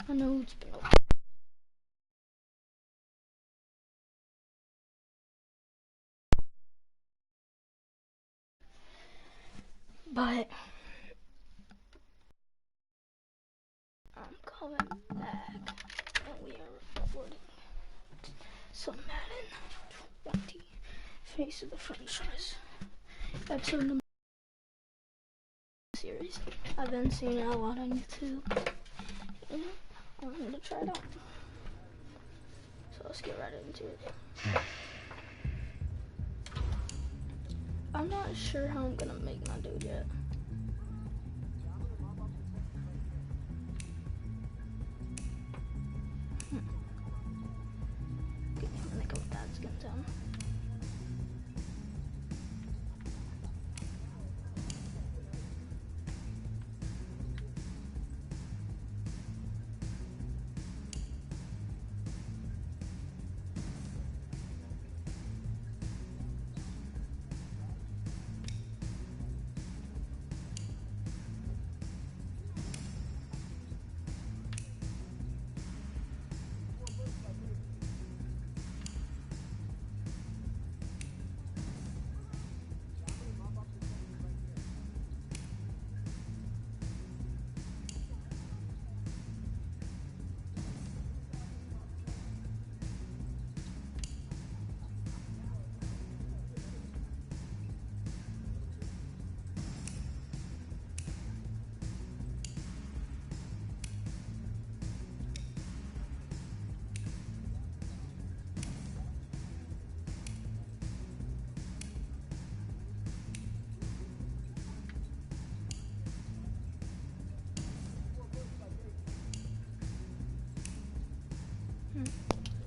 I know it's been a while. But I'm coming back and we are recording some Madden 20 Face of the Franchise episode number series. I've been seeing it a lot on YouTube and I'm gonna try it out. So let's get right into it. I'm not sure how I'm gonna make my dude yet. Okay, I think I'm that skin tone.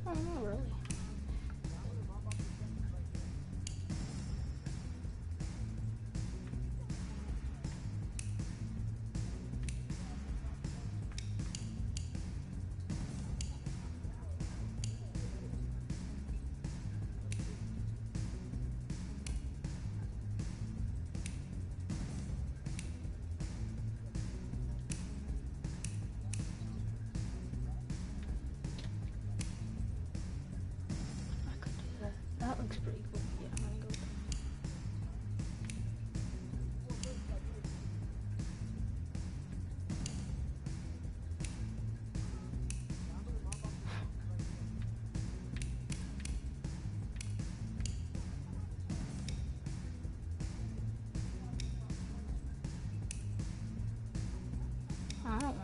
I don't know, really. I could do that. That looks pretty cool. Yeah, I'm gonna go with that. I don't know.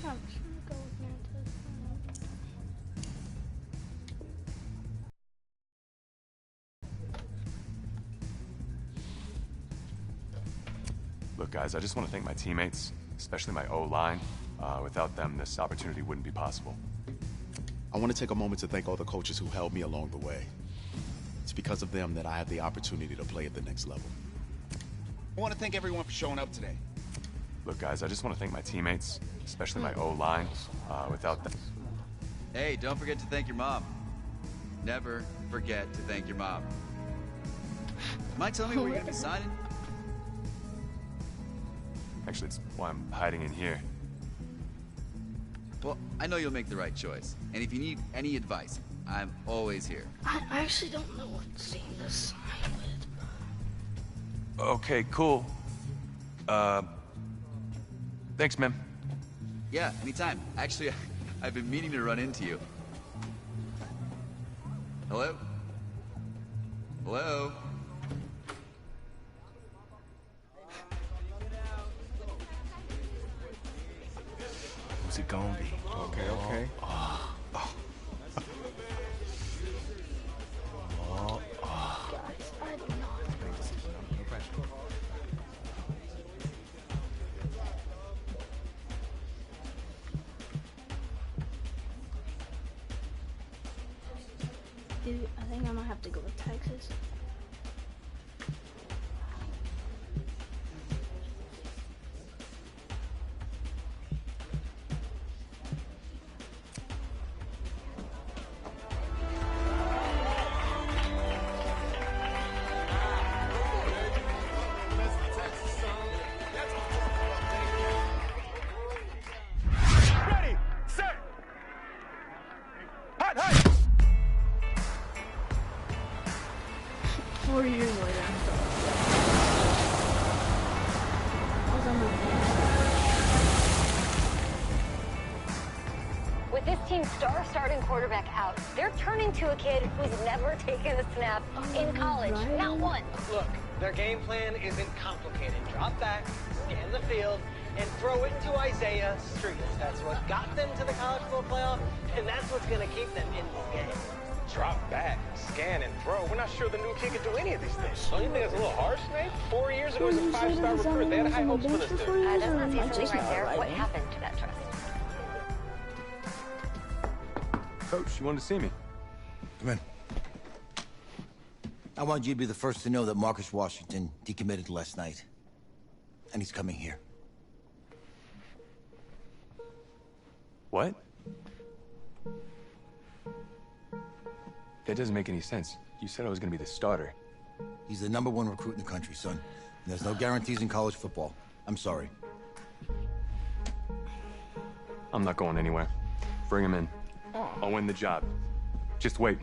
I'm just gonna go with Mantis. Look, guys, I just want to thank my teammates, especially my O-line. Without them, this opportunity wouldn't be possible. I want to take a moment to thank all the coaches who helped me along the way. It's because of them that I have the opportunity to play at the next level. I want to thank everyone for showing up today. Look, guys, I just want to thank my teammates, especially my O-line. Without them... Hey, don't forget to thank your mom. Never forget to thank your mom. Mind telling me where you're gonna be signing? Actually, it's why I'm hiding in here. Well, I know you'll make the right choice. And if you need any advice, I'm always here. I actually don't know what scene to sign with. Okay, cool. Thanks, man. Yeah, anytime. Actually, I've been meaning to run into you. Hello? Hello? Who's it gonna be? Okay, okay. Guys, I do not. Texas. Ready, set, hot, hot. 4 years later, I'm still I was under With this team's star starting quarterback out, they're turning to a kid who's never taken a snap in college. right. Not one. Look, their game plan isn't complicated. Drop back, scan the field, and throw it to Isaiah Street. That's what got them to the college football playoff, and that's what's going to keep them in this game. Drop back, scan, and throw. We're not sure the new kid can do any of these things. Don't you think that's a little harsh, Nate? 4 years ago, he was a 5-star recruit. They had high hopes for this dude. Doesn't that say something right there? What happened to that trust? Coach, you wanted to see me? Come in. I want you to be the first to know that Marcus Washington decommitted last night. And he's coming here. What? That doesn't make any sense. You said I was gonna be the starter. He's the #1 recruit in the country, son. And there's no guarantees in college football. I'm sorry. I'm not going anywhere. Bring him in. I'll win the job. Just wait.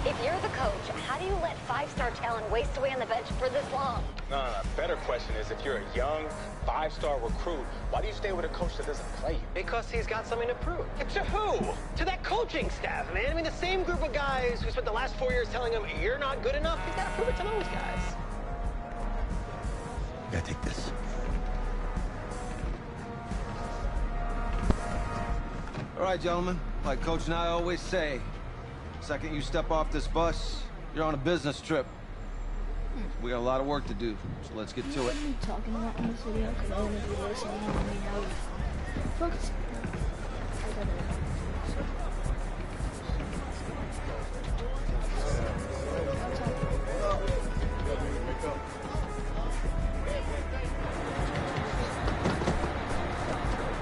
If you're the coach, how do you let 5-star talent waste away on the bench for this long? No. Better question is, if you're a young 5-star recruit, why do you stay with a coach that doesn't play you? Because he's got something to prove. To who? To that coaching staff, man. I mean, the same group of guys who spent the last 4 years telling him, you're not good enough. He's got to prove it to those guys. Yeah, take this. All right, gentlemen. Like Coach and I always say, second you step off this bus, you're on a business trip. We got a lot of work to do, so let's get to it. What are you talking about in this video? Because I'm going to be listening to me now. Focus.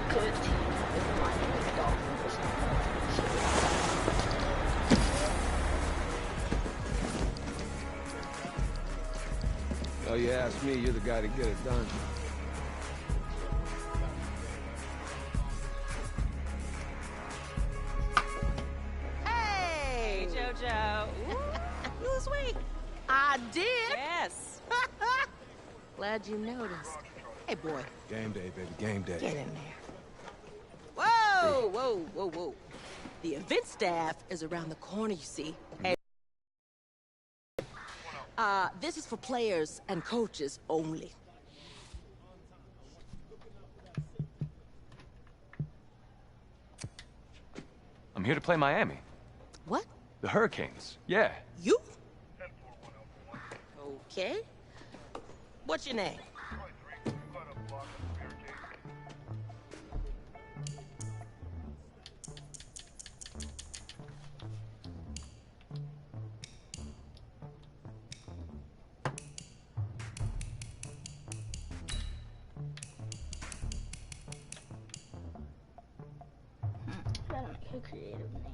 Good team. Oh, you ask me, you're the guy to get it done. Hey, JoJo. You was weak. I did. Yes. Glad you noticed. Hey, boy. Game day, baby, game day. Get in there. Whoa, whoa, whoa, whoa. The event staff is around the corner, you see. Hey. This is for players and coaches only. I'm here to play Miami. What? The Hurricanes. Yeah. You? Okay. What's your name? Gotta make a creative name.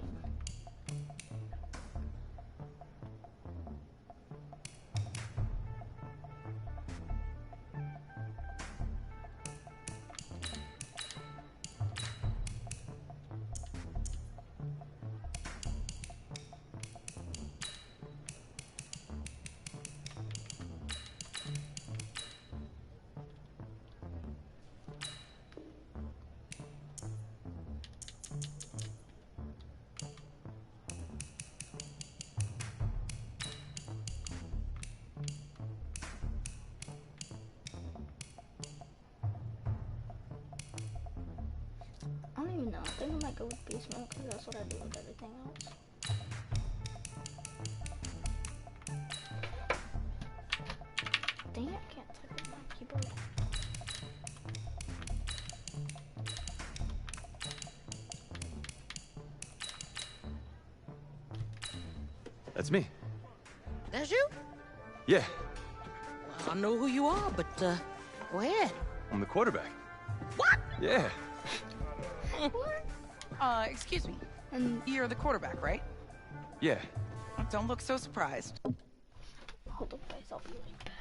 I don't even know. I think I might go with beast mode because that's what I do with everything else. Dang it, I can't type with my keyboard. That's me. That's you? Yeah, I don't know who you are, but, go ahead. I'm the quarterback. What? Yeah. Excuse me. And You're the quarterback, right? Yeah. Don't look so surprised. hold up, guys. I'll be right back.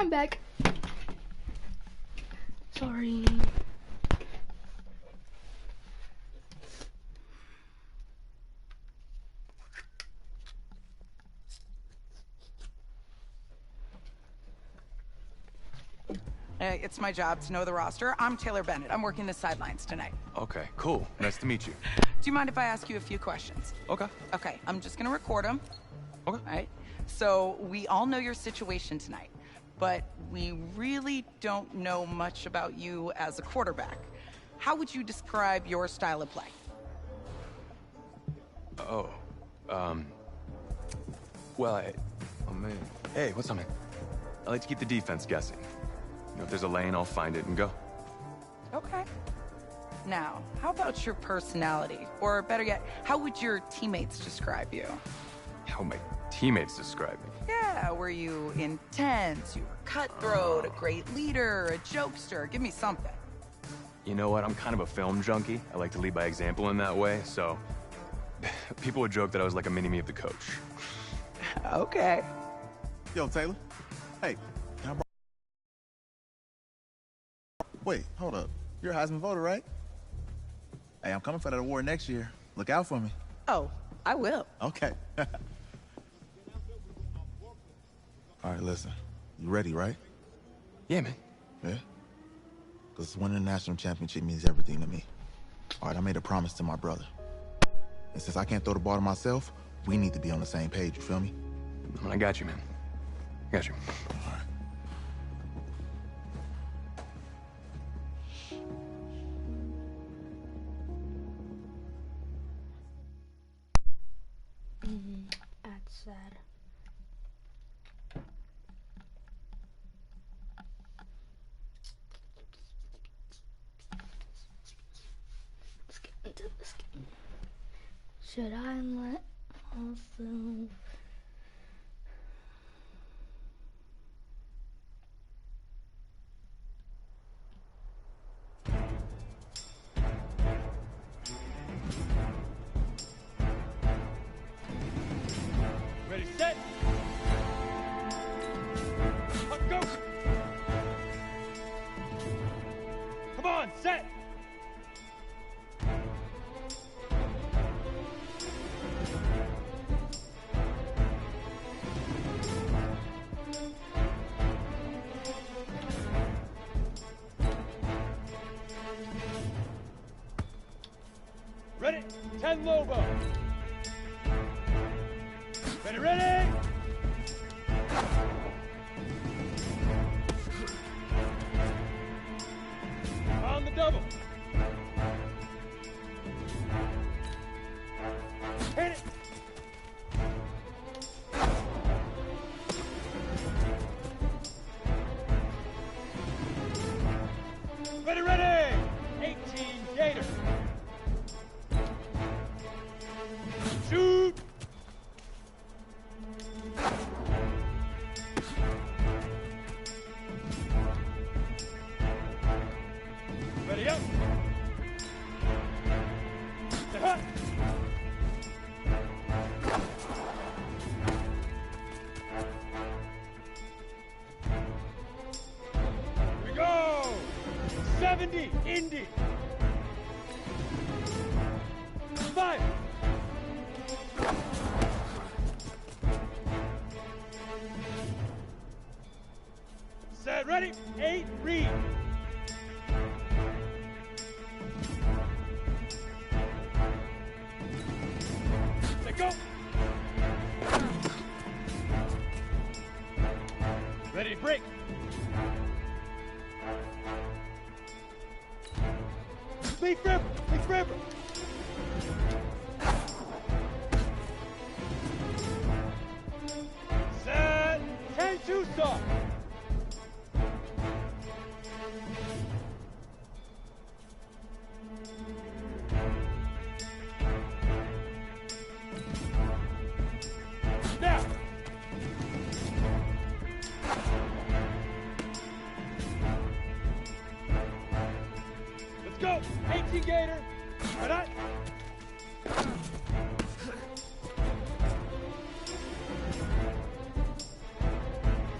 I'm back. Sorry. It's my job to know the roster. I'm Taylor Bennett. I'm working the sidelines tonight. Okay, cool. Nice to meet you. Do you mind if I ask you a few questions? Okay. Okay, I'm just gonna record them. Okay. All right? So, we all know your situation tonight, but we really don't know much about you as a quarterback. How would you describe your style of play? Oh, well, oh man. Hey, what's up, man? I like to keep the defense guessing. You know, if there's a lane, I'll find it and go. Okay. Now, how about your personality? Or better yet, how would your teammates describe you? How my teammates describe me. Yeah, were you intense? You were cutthroat, a great leader, a jokester? Give me something. You know what? I'm kind of a film junkie. I like to lead by example in that way, so people would joke that I was like a mini-me of the coach. Okay. Yo, Taylor. Hey, can I borrow... Wait, hold up. You're a Heisman voter, right? Hey, I'm coming for that award next year. Look out for me. Oh, I will. Okay. All right, listen. You ready, right? Yeah, man. Yeah? Because winning the national championship means everything to me. All right, I made a promise to my brother. And since I can't throw the ball to myself, we need to be on the same page, you feel me? I got you, man. I got you. All right. That's sad. Let's get into this game. Should I let myself... Ready, set. Go. Come on, set. Ready, 10 Lobo. Ready, ready! On the double. Hit it! Ready, ready! 18 Gator. Shoot! Ready up. Step up. Here we go. 70, Indy. 5. Set, ready. 8, read. Let go. Ready to break. Leaf river, leaf river. Set, 10-2 soft. Now. Let's go. 18 Gator. Right on.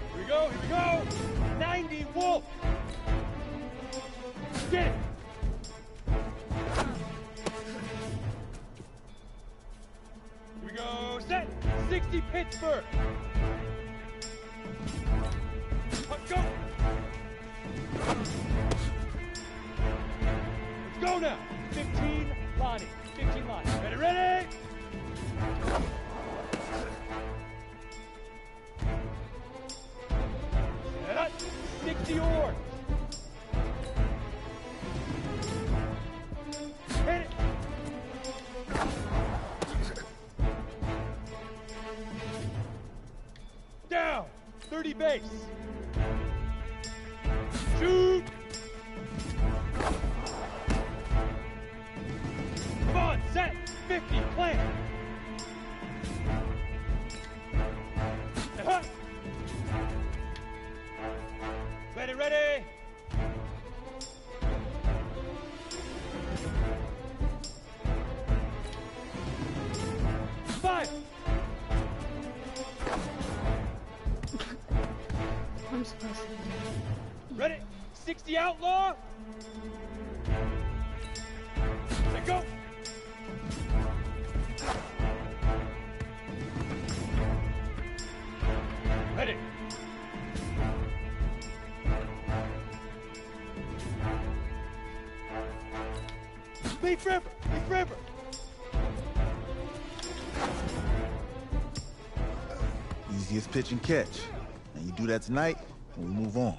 Here we go. Here we go. Roll. Get it. Here we go. Set. 60 Pittsburgh. Go. Let's go now. 15 Lonnie. 15 Lonnie. Ready, ready? Set up. 60 Orr. Hit it. Down. 30 base. Shoot. Come on, set. 50, plant. Uh-huh. Ready, ready. Fire. I'm supposed to do. Ready? 60 outlaw. Let go. Ready. Leaf River. Leaf River. Easiest pitch and catch. And you do that tonight, and we move on.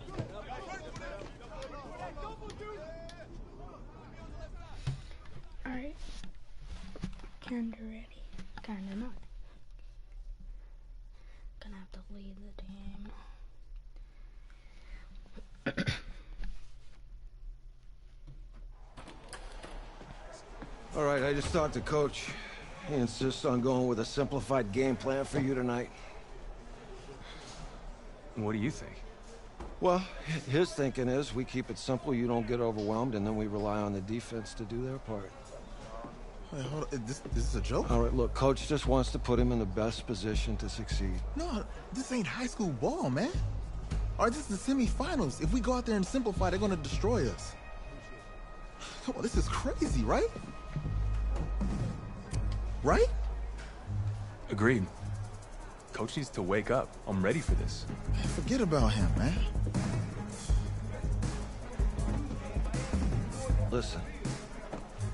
Alright. Kinda ready. Kinda not. Gonna have to lead the team. All right, I just talked to Coach. He insists on going with a simplified game plan for you tonight. What do you think? Well, his thinking is we keep it simple, you don't get overwhelmed, and then we rely on the defense to do their part. Wait, hold on. This is a joke? All right, look, Coach just wants to put him in the best position to succeed. No, this ain't high school ball, man. All right, this is the semifinals. If we go out there and simplify, they're gonna destroy us. Come on, this is crazy, right? Right? Agreed. Coach needs to wake up. I'm ready for this. Man, forget about him, man. Listen,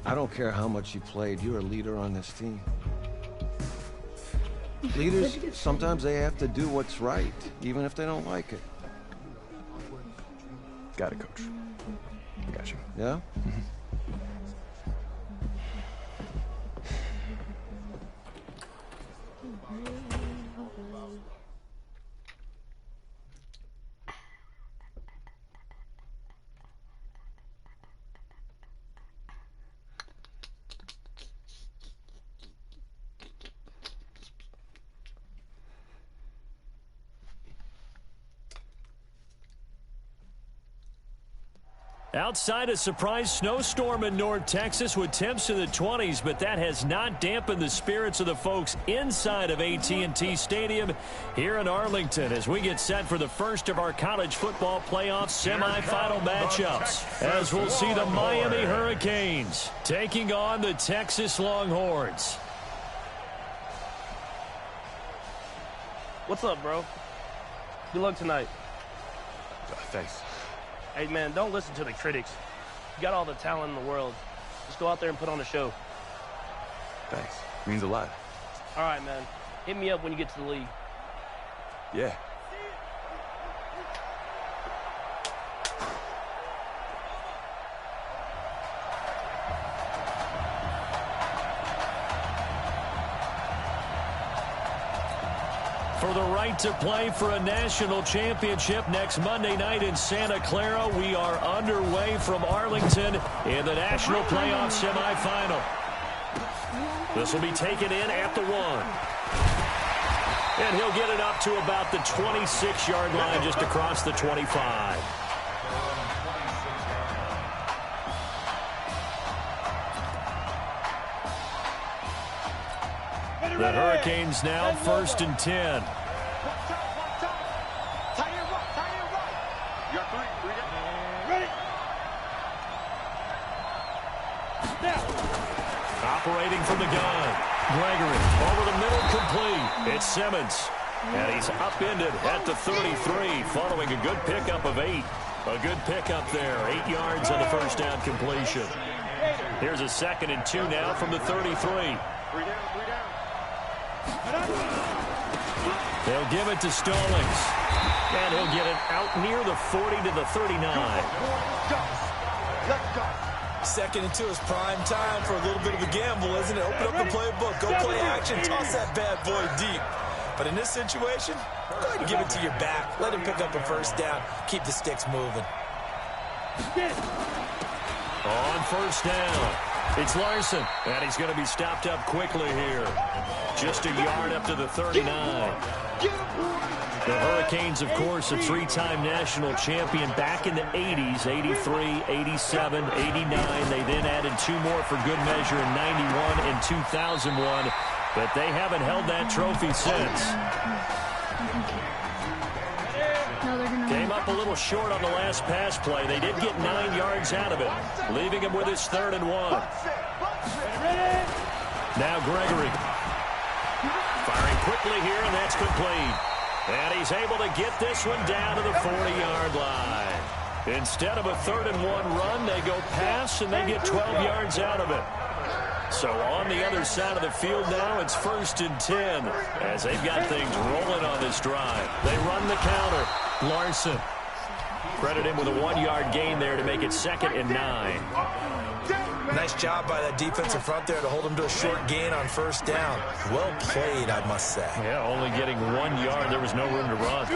I don't care how much you played, you're a leader on this team. Leaders, sometimes they have to do what's right, even if they don't like it. Got it, Coach. I got you. Yeah? Outside, a surprise snowstorm in North Texas with temps in the 20s, but that has not dampened the spirits of the folks inside of AT&T Stadium here in Arlington as we get set for the first of our college football playoff semifinal matchups, as we'll see the Miami Hurricanes taking on the Texas Longhorns. What's up, bro? Good luck tonight. Thanks. Hey, man, don't listen to the critics. You got all the talent in the world. Just go out there and put on a show. Thanks. Means a lot. All right, man. Hit me up when you get to the league. Yeah. For the right to play for a national championship next Monday night in Santa Clara, we are underway from Arlington in the national playoff semifinal. This will be taken in at the 1. And he'll get it up to about the 26-yard line just across the 25. The Hurricanes now 1st and 10. Your 3 Operating from the gun. Gregory over the middle, complete. It's Simmons. And he's upended at the 33 following a good pickup of 8. A good pickup there. 8 yards on the first down completion. Here's a 2nd and 2 now from the 33. They'll give it to Stallings. And he'll get it out near the 40 to the 39. Let's go. 2nd and 2 is prime time for a little bit of a gamble, isn't it? Open up the playbook. Go play action. Toss that bad boy deep. But in this situation, go ahead and give it to your back. Let him pick up a first down. Keep the sticks moving. On first down, it's Larson. And he's going to be stopped up quickly here. Just a yard up to the 39. The Hurricanes, of course, a 3-time national champion back in the 80s, 83, 87, 89. They then added 2 more for good measure in 91 and 2001, but they haven't held that trophy since. Came up a little short on the last pass play. They did get 9 yards out of it, leaving him with his 3rd and 1. Now Gregory. Firing quickly here, and that's complete. And he's able to get this one down to the 40-yard line. Instead of a 3rd and 1 run, they go pass, and they get 12 yards out of it. So on the other side of the field now, it's 1st and 10 as they've got things rolling on this drive. They run the counter. Larson. Credit him with a 1-yard gain there to make it 2nd and 9. Nice job by that defensive front there to hold him to a short gain on first down. Well played, I must say. Yeah, only getting 1 yard. There was no room to run.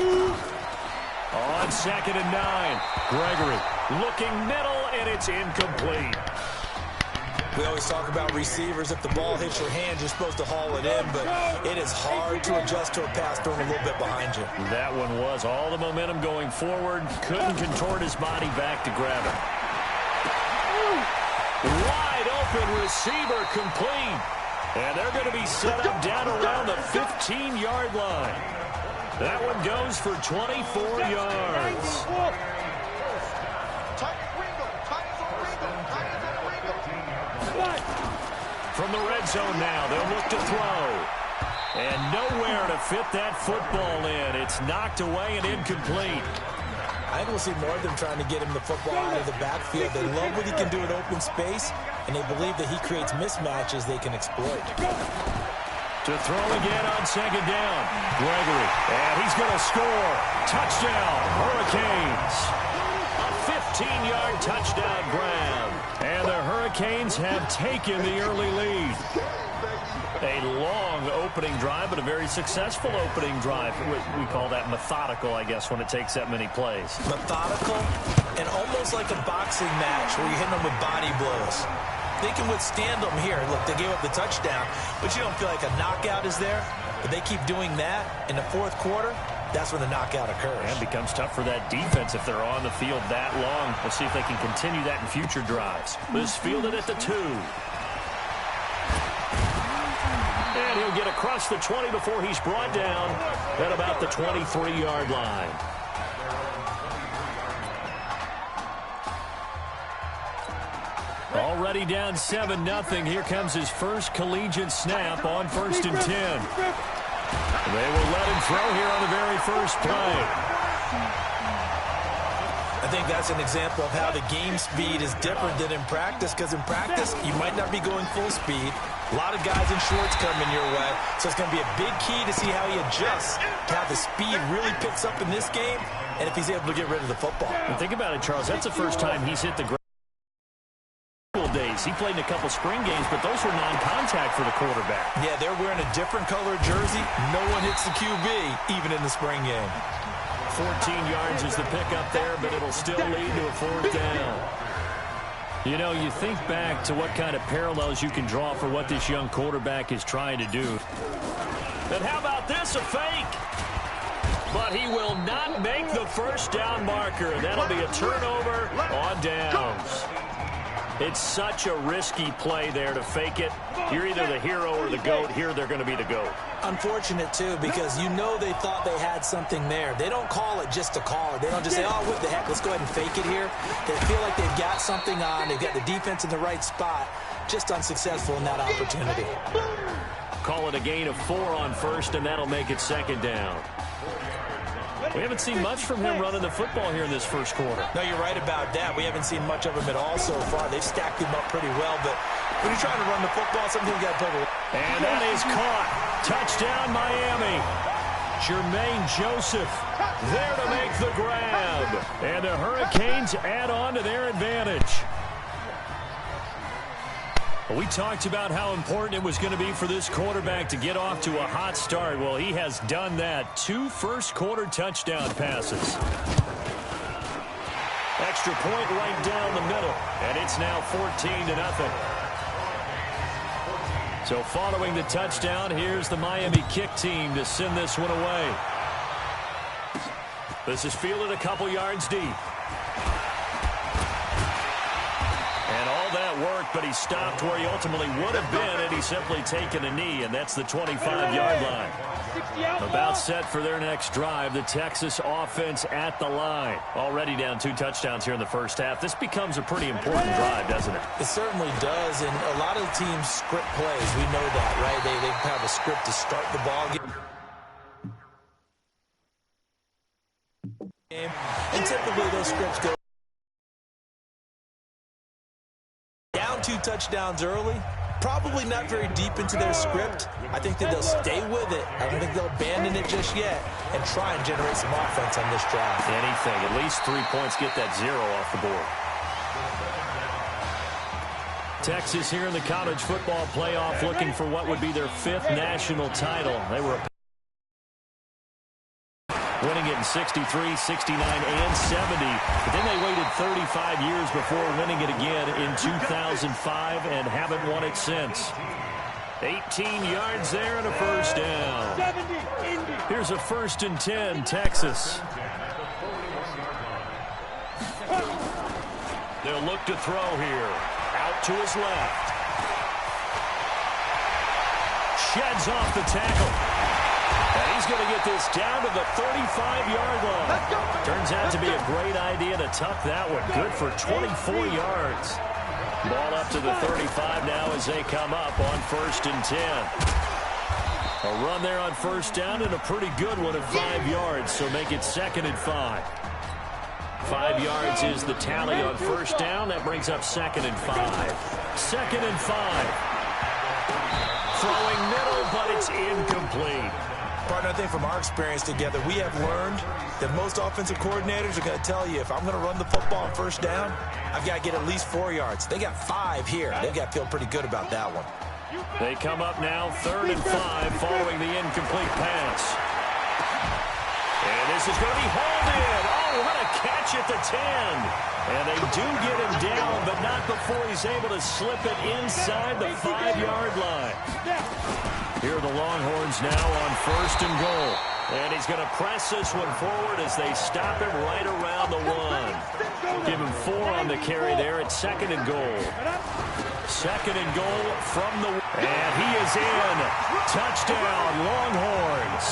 On 2nd and 9, Gregory looking middle, and it's incomplete. We always talk about receivers. If the ball hits your hand, you're supposed to haul it in, but it is hard to adjust to a pass thrown a little bit behind you. That one was all the momentum going forward. Couldn't contort his body back to grab it. Wide open receiver, complete. And they're going to be set up down around the 15-yard line. That one goes for 24 yards. From the red zone now, they'll look to throw. And nowhere to fit that football in. It's knocked away and incomplete. I think we'll see more of them trying to get him the football out of the backfield. They love what he can do in open space, and they believe that he creates mismatches they can exploit. To throw again on 2nd down. Gregory, and he's going to score. Touchdown, Hurricanes. A 15-yard touchdown grab. And the Hurricanes have taken the early lead. A long opening drive, but a very successful opening drive. We call that methodical, I guess, when it takes that many plays. Methodical and almost like a boxing match where you're hitting them with body blows. They can withstand them here. Look, they gave up the touchdown, but you don't feel like a knockout is there. But they keep doing that in the 4th quarter. That's when the knockout occurs. And it becomes tough for that defense if they're on the field that long. We'll see if they can continue that in future drives. This fielded at the 2. And he'll get across the 20 before he's brought down at about the 23-yard line. Already down 7-0. Here comes his first collegiate snap on 1st and 10. They will let him throw here on the very first play. I think that's an example of how the game speed is different than in practice, because in practice, you might not be going full speed. A lot of guys in shorts coming your way, so it's going to be a big key to see how he adjusts, to how the speed really picks up in this game, and if he's able to get rid of the football. And think about it, Charles. That's the first time he's hit the ground. Days. He played in a couple spring games, but those were non-contact for the quarterback. Yeah, they're wearing a different color jersey. No one hits the QB, even in the spring game. 14 yards is the pickup there, but it'll still lead to a 4th down. You know, you think back to what kind of parallels you can draw for what this young quarterback is trying to do. And how about this, a fake? But he will not make the first down marker. That'll be a turnover on downs. It's such a risky play there to fake it. You're either the hero or the GOAT. Here they're going to be the GOAT. Unfortunate, too, because you know they thought they had something there. They don't call it just to call it. They don't just say, oh, what the heck, let's go ahead and fake it here. They feel like they've got something on. They've got the defense in the right spot. Just unsuccessful in that opportunity. Call it a gain of 4 on first, and that'll make it second down. We haven't seen much from him running the football here in this first quarter. No, you're right about that. We haven't seen much of him at all so far. They've stacked him up pretty well, but when you're trying to run the football, something you got to play with. And that is caught. Touchdown, Miami. Jermaine Joseph there to make the grab. And the Hurricanes add on to their advantage. We talked about how important it was going to be for this quarterback to get off to a hot start. Well, he has done that. 2 first-quarter touchdown passes. Extra point right down the middle, and it's now 14-0. So following the touchdown, here's the Miami kick team to send this one away. This is fielded a couple yards deep. And all that worked, but he stopped where he ultimately would have been had he simply taken a knee, and that's the 25-yard line. About set for their next drive, the Texas offense at the line. Already down 2 touchdowns here in the first half. This becomes a pretty important drive, doesn't it? It certainly does, and a lot of teams script plays. We know that, right? They have a script to start the ball game. And typically those scripts go down 2 touchdowns early. Probably not very deep into their script. I think that they'll stay with it. I don't think they'll abandon it just yet and try and generate some offense on this drive. Anything. At least 3 points, get that 0 off the board. Texas here in the college football playoff looking for what would be their 5th national title. They were winning it in 63, 69, and 70. But then they waited 35 years before winning it again in 2005 and haven't won it since. 18 yards there and a first down. Here's a 1st and 10, Texas. They'll look to throw here. Out to his left. Sheds off the tackle. And he's going to get this down to the 35-yard line. Turns out to be a great idea to tuck that one. Good for 24 yards. Ball up to the 35 now as they come up on 1st and 10. A run there on 1st down and a pretty good one of 5 yards, so make it 2nd and 5. 5 yards is the tally on 1st down. That brings up 2nd and 5. 2nd and 5. Throwing middle, but it's incomplete. Partner, I think from our experience together, we have learned that most offensive coordinators are going to tell you, if I'm going to run the football on 1st down, I've got to get at least 4 yards. They got 5 here. They've got to feel pretty good about that one. They come up now 3rd and 5 following the incomplete pass. And this is going to be hauled in. Oh, what a catch at the 10. And they do get him down, but not before he's able to slip it inside the 5-yard line. Here are the Longhorns now on 1st and goal. And he's going to press this one forward as they stop him right around the 1. Give him 4 on the carry there at 2nd and goal. 2nd and goal from the... And he is in. Touchdown, Longhorns.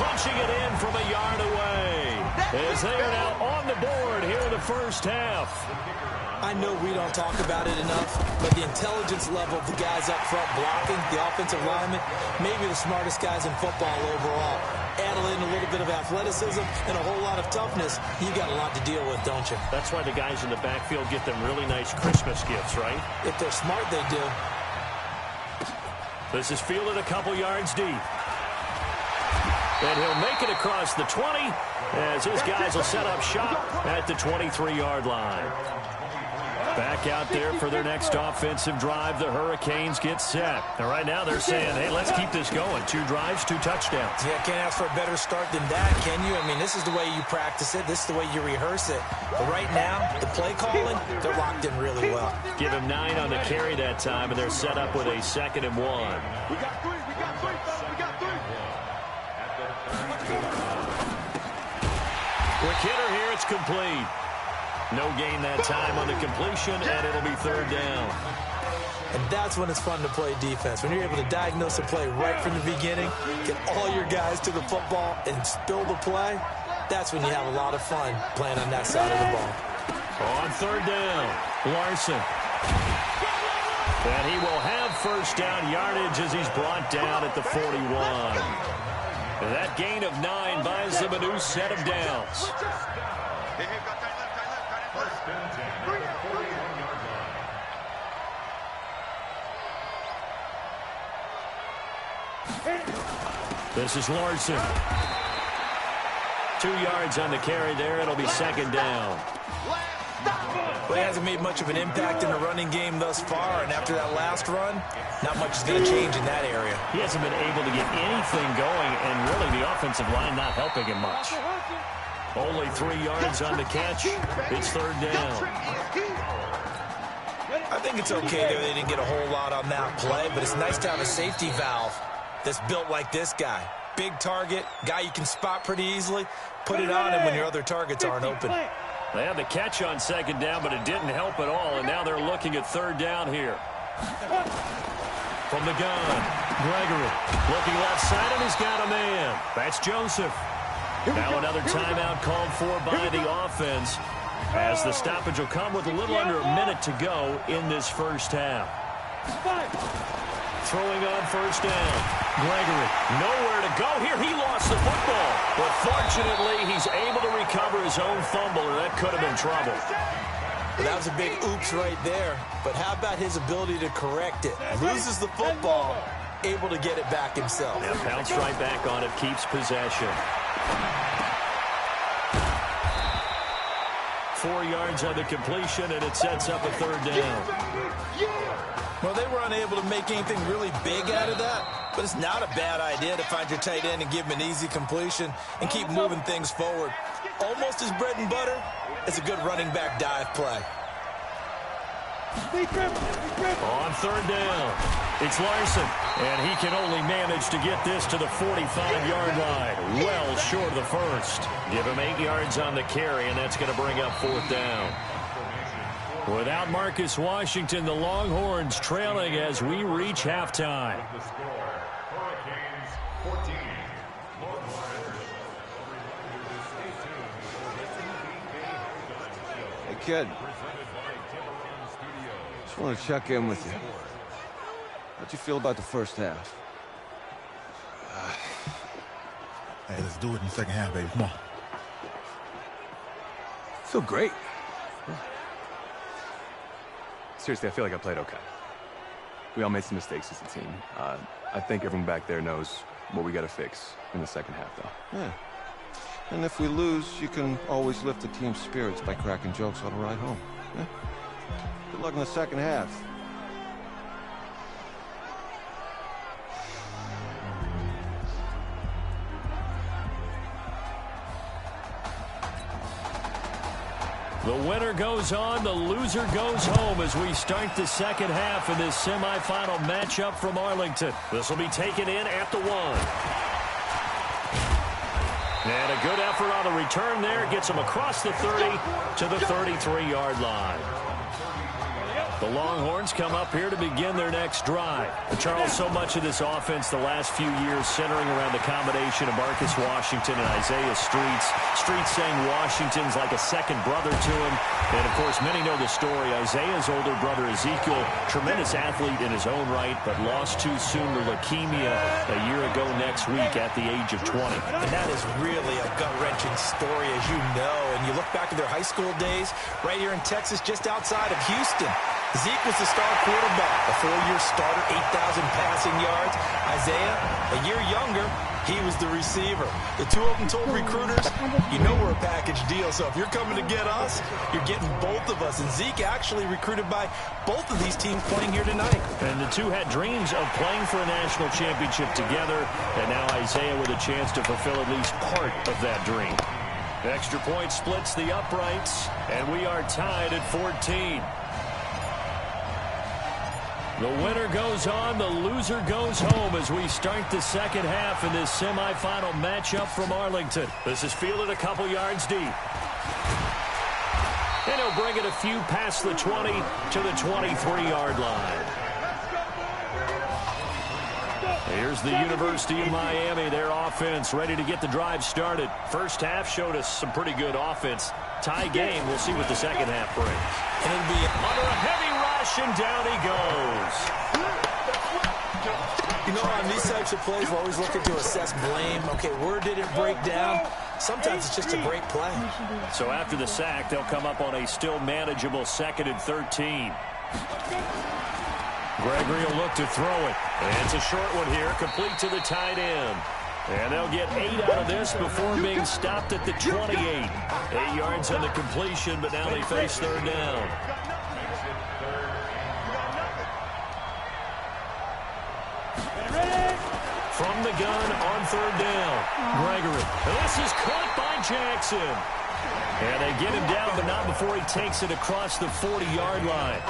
Punching it in from a yard away. As they are now on the board here in the first half. I know we don't talk about it enough, but the intelligence level of the guys up front blocking, the offensive linemen, maybe the smartest guys in football overall. Add in a little bit of athleticism and a whole lot of toughness, you got a lot to deal with, don't you? That's why the guys in the backfield get them really nice Christmas gifts, right? If they're smart, they do. This is fielded a couple yards deep. And he'll make it across the 20 as his guys will set up shop at the 23-yard line. Back out there for their next offensive drive. The Hurricanes get set. And right now they're saying, hey, let's keep this going. 2 drives, 2 touchdowns. Yeah, can't ask for a better start than that, can you? I mean, this is the way you practice it. This is the way you rehearse it. But right now, the play calling, they're locked in really well. Give him 9 on the carry that time, and they're set up with a 2nd and 1. We got 3. We got 3. We got 3. Quick hitter here. It's complete. No gain that time on the completion, and it'll be third down. And that's when it's fun to play defense. When you're able to diagnose a play right from the beginning, get all your guys to the football, and spill the play, that's when you have a lot of fun playing on that side of the ball. On third down, Larson. And he will have first down yardage as he's brought down at the 41. And that gain of 9 buys them a new set of downs. This is Larson. 2 yards on the carry there. It'll be second down. Well, he hasn't made much of an impact in the running game thus far, and after that last run, not much is going to change in that area. He hasn't been able to get anything going, and really the offensive line not helping him much. Only 3 yards on the catch. It's third down. I think it's okay there they didn't get a whole lot on that play, but it's nice to have a safety valve that's built like this guy. Big target, guy you can spot pretty easily. Put it on him when your other targets aren't open. They had the catch on second down, but it didn't help at all, and now they're looking at third down here. From the gun, Gregory looking left side, and he's got a man. That's Joseph. Now another timeout called for by the offense, as the stoppage will come with a little under a minute to go in this first half. Throwing on first down. Gregory, nowhere to go here. He lost the football. But fortunately, he's able to recover his own fumble, or that could have been trouble. Well, that was a big oops right there. But how about his ability to correct it? Loses the football, able to get it back himself. And bounce right back on it, keeps possession. 4 yards on the completion, and it sets up a third down. Well, they were unable to make anything really big out of that, but it's not a bad idea to find your tight end and give him an easy completion and keep moving things forward. Almost his bread and butter is a good running back dive play. On third down, it's Larson, and he can only manage to get this to the 45-yard line, well short of the first. Give him 8 yards on the carry, and that's going to bring up fourth down. Without Marcus Washington, the Longhorns trailing as we reach halftime. Hey, kid. Just want to check in with you. How'd you feel about the first half? Hey, let's do it in the second half, baby. Come on. Feel great. Seriously, I feel like I played okay. We all made some mistakes as a team. I think everyone back there knows what we got to fix in the second half, though. Yeah. And if we lose, you can always lift the team's spirits by cracking jokes on the ride home. Yeah? Good luck in the second half. The winner goes on, the loser goes home as we start the second half in this semifinal matchup from Arlington. This will be taken in at the 1. And a good effort on the return there. Gets him across the 30 to the 33-yard line. The Longhorns come up here to begin their next drive. And Charles, so much of this offense the last few years centering around the combination of Marcus Washington and Isaiah Streets. Streets saying Washington's like a second brother to him. And, of course, many know the story. Isaiah's older brother, Ezekiel, tremendous athlete in his own right, but lost too soon to leukemia a year ago next week at the age of 20. And that is really a gut-wrenching story, as you know. And you look back to their high school days right here in Texas, just outside of Houston. Zeke was the star quarterback, a 4-year starter, 8,000 passing yards. Isaiah, a year younger, he was the receiver. The two of them told recruiters, you know we're a package deal, so if you're coming to get us, you're getting both of us. And Zeke actually recruited by both of these teams playing here tonight. And the two had dreams of playing for a national championship together, and now Isaiah with a chance to fulfill at least part of that dream. Extra point splits the uprights, and we are tied at 14. The winner goes on, the loser goes home as we start the second half in this semifinal matchup from Arlington. This is fielded a couple yards deep. And he'll bring it a few past the 20 to the 23-yard line. Here's the University of Miami, their offense ready to get the drive started. First half showed us some pretty good offense. Tie game, we'll see what the second half brings. And it'll be under a heavy rush, and down he goes. You know, on these types of plays, we're always looking to assess blame. Okay, where did it break down? Sometimes it's just a great play. So after the sack, they'll come up on a still manageable 2nd and 13. Gregory will look to throw it. And it's a short one here, complete to the tight end. And they'll get 8 out of this before being stopped at the 28. 8 yards on the completion, but now they face third down. From the gun on third down, Gregory. This is caught by Jackson. And they get him down, but not before he takes it across the 40-yard line.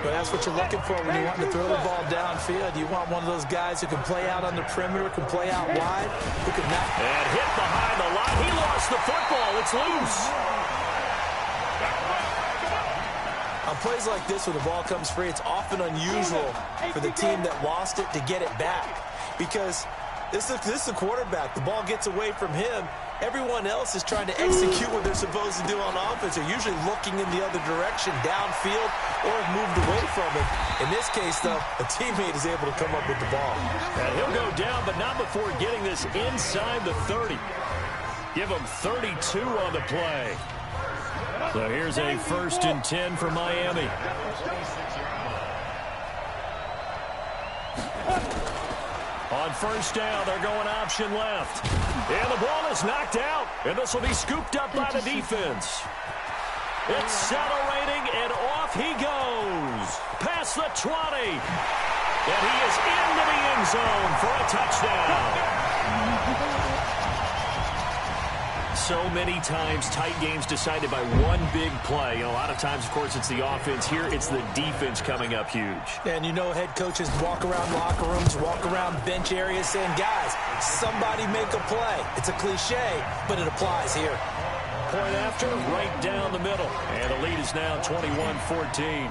But that's what you're looking for when you want to throw the ball downfield. You want one of those guys who can play out on the perimeter, can play out wide, who can knock. And hit behind the line. He lost the football. It's loose. On plays like this where the ball comes free, it's often unusual for the team that lost it to get it back. Because this is a quarterback. The ball gets away from him. Everyone else is trying to execute what they're supposed to do on offense. They're usually looking in the other direction, downfield, or have moved away from it. In this case, though, a teammate is able to come up with the ball. And he'll go down, but not before getting this inside the 30. Give him 32 on the play. So here's a 1st and 10 for Miami. On first down, they're going option left. And the ball is knocked out. And this will be scooped up by the defense. Accelerating, and off he goes. Past the 20. And he is into the end zone for a touchdown. So many times, tight games decided by one big play. A lot of times, of course, it's the offense. Here, it's the defense coming up huge. And you know head coaches walk around locker rooms, walk around bench areas saying, guys, somebody make a play. It's a cliche, but it applies here. Point after, right down the middle. And the lead is now 21-14.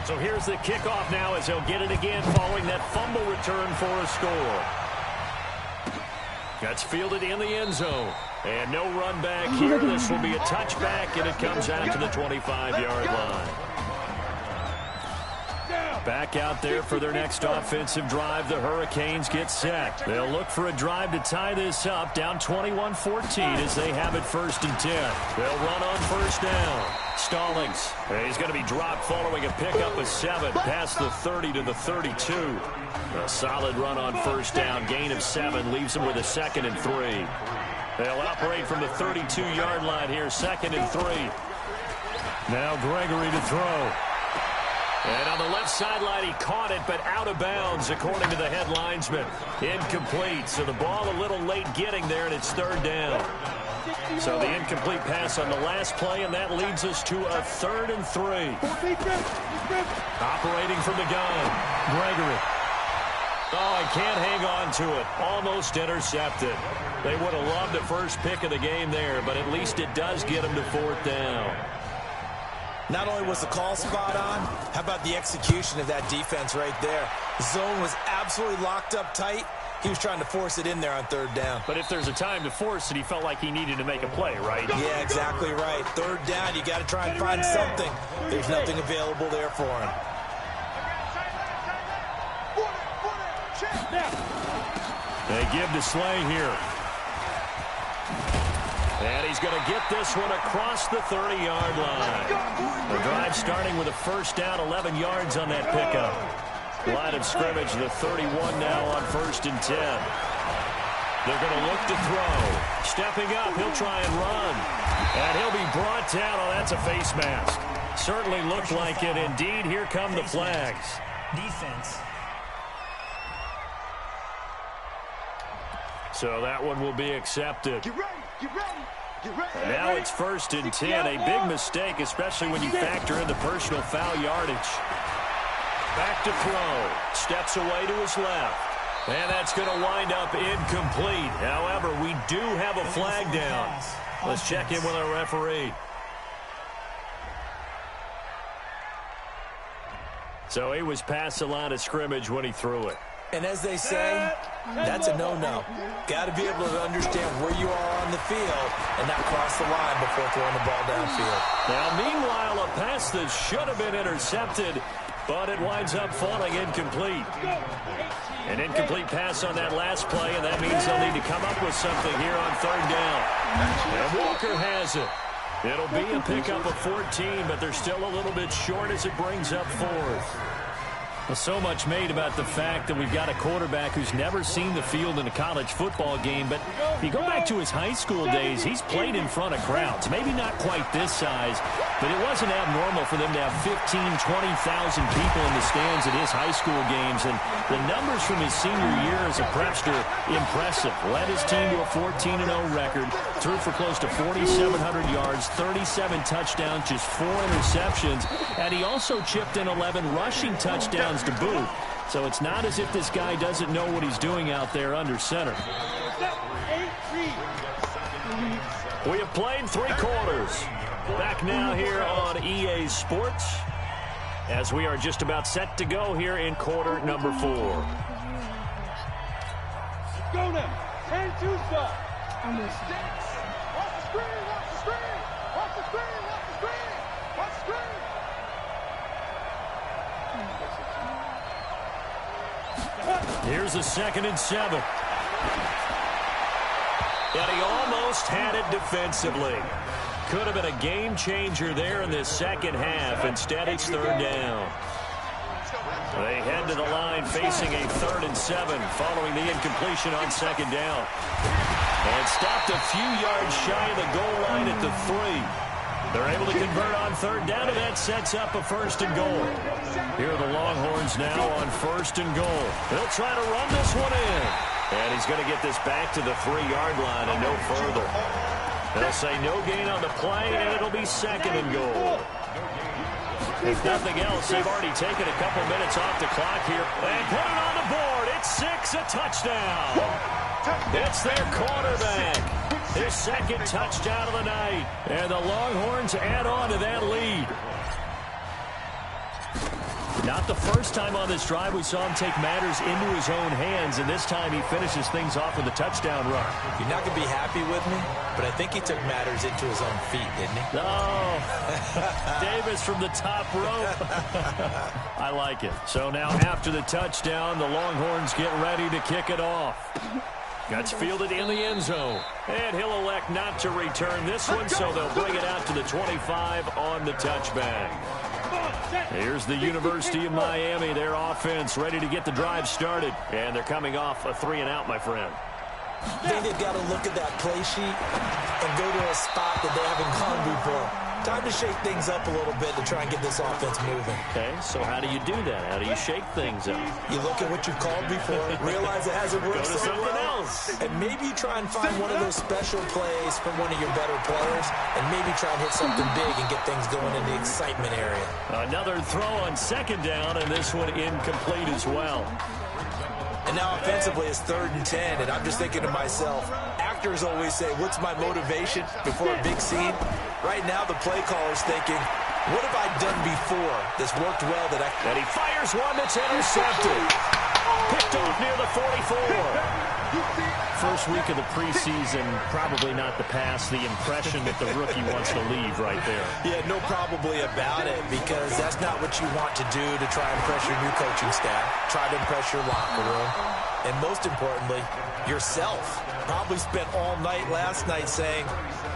So here's the kickoff now as they'll get it again following that fumble return for a score. That's fielded in the end zone. And no run back here. This will be a touchback, and it comes out to the 25-yard line. Back out there for their next offensive drive. The Hurricanes get set. They'll look for a drive to tie this up. Down 21-14 as they have it 1st and 10. They'll run on first down. Stallings. He's going to be dropped following a pickup of 7 past the 30 to the 32. A solid run on first down. Gain of 7 leaves them with a 2nd and 3. They'll operate from the 32-yard line here, 2nd and 3. Now Gregory to throw. And on the left sideline, he caught it, but out of bounds, according to the head linesman. Incomplete, so the ball a little late getting there, and it's 3rd down. So the incomplete pass on the last play, and that leads us to a 3rd and 3. Operating from the gun, Gregory. Oh, he can't hang on to it. Almost intercepted. They would have loved the first pick of the game there, but at least it does get them to 4th down. Not only was the call spot on, how about the execution of that defense right there? The zone was absolutely locked up tight. He was trying to force it in there on 3rd down. But if there's a time to force it, he felt like he needed to make a play, right? Yeah, exactly right. 3rd down, you got to try and find something. There's nothing available there for him. They give to Slay here. And he's going to get this one across the 30-yard line. The drive starting with a first down, 11 yards on that pickup. Line of scrimmage, the 31 now on 1st and 10. They're going to look to throw. Stepping up, he'll try and run. And he'll be brought down. Oh, that's a face mask. Certainly looked like it. Indeed, here come the flags. Defense. So that one will be accepted. Get ready, get ready, get ready. And now it's 1st and 10. A big mistake, especially when you factor in the personal foul yardage. Back to throw. Steps away to his left. And that's going to wind up incomplete. However, we do have a flag down. Let's check in with our referee. So he was past the line of scrimmage when he threw it. And as they say, that's a no-no. Got to be able to understand where you are on the field and not cross the line before throwing the ball downfield. Now, meanwhile, a pass that should have been intercepted, but it winds up falling incomplete. An incomplete pass on that last play, and that means they'll need to come up with something here on third down. And Walker has it. It'll be a pickup of 14, but they're still a little bit short as it brings up fourth. Well, so much made about the fact that we've got a quarterback who's never seen the field in a college football game. But if you go back to his high school days, he's played in front of crowds. Maybe not quite this size, but it wasn't abnormal for them to have 15,000, 20,000 people in the stands at his high school games. And the numbers from his senior year as a prepster, impressive. Led his team to a 14-0 record, threw for close to 4,700 yards, 37 touchdowns, just 4 interceptions. And he also chipped in 11 rushing touchdowns to boot. So it's not as if this guy doesn't know what he's doing out there under center. We have played 3 quarters. Back now here on EA Sports as we are just about set to go here in quarter number 4. Go now. 10-2 stop. I'm listening. Watch the screen. Watch the screen. Watch the screen. Watch the screen. Watch the screen. Here's a 2nd and 7. And he almost had it defensively. Could have been a game changer there in this second half. Instead, it's third down. They head to the line facing a 3rd and 7 following the incompletion on 2nd down. And stopped a few yards shy of the goal line at the 3. They're able to convert on 3rd down, and that sets up a 1st and goal. Here are the Longhorns now on 1st and goal. They'll try to run this one in. And he's going to get this back to the 3-yard line and no further. They'll say no gain on the play, and it'll be 2nd and goal. If nothing else, they've already taken a couple minutes off the clock here. And put it on the board. It's 6, a touchdown. It's their quarterback. His 2nd touchdown of the night. And the Longhorns add on to that lead. Not the first time on this drive we saw him take matters into his own hands, and this time he finishes things off with a touchdown run. You're not going to be happy with me, but I think he took matters into his own feet, didn't he? No. Davis from the top rope. I like it. So now after the touchdown, the Longhorns get ready to kick it off. That's fielded in the end zone. And he'll elect not to return this one, so they'll bring it out to the 25 on the touchback. Here's the University of Miami, their offense ready to get the drive started. And they're coming off a 3-and-out, my friend. I think they've got to look at that play sheet and go to a spot that they haven't gone before. Time to shake things up a little bit to try and get this offense moving. Okay, so how do you do that? How do you shake things up? You look at what you've called before, realize it hasn't worked Go to so something well, else. and maybe you try and find one of those special plays from one of your better players, and maybe try and hit something big and get things going in the excitement area. Another throw on 2nd down, and this one incomplete as well. And now offensively it's 3rd and 10, and I'm just thinking to myself, actors always say, what's my motivation before a big scene? Right now the play caller's thinking, what have I done before that's worked well that I... And he fires one that's intercepted. Picked off near the 44. First week of the preseason, probably not the pass, the impression that the rookie wants to leave right there. Yeah, no probably about it, because that's not what you want to do to try and impress your new coaching staff. Try to impress your locker room. And most importantly, yourself. Probably spent all night last night saying,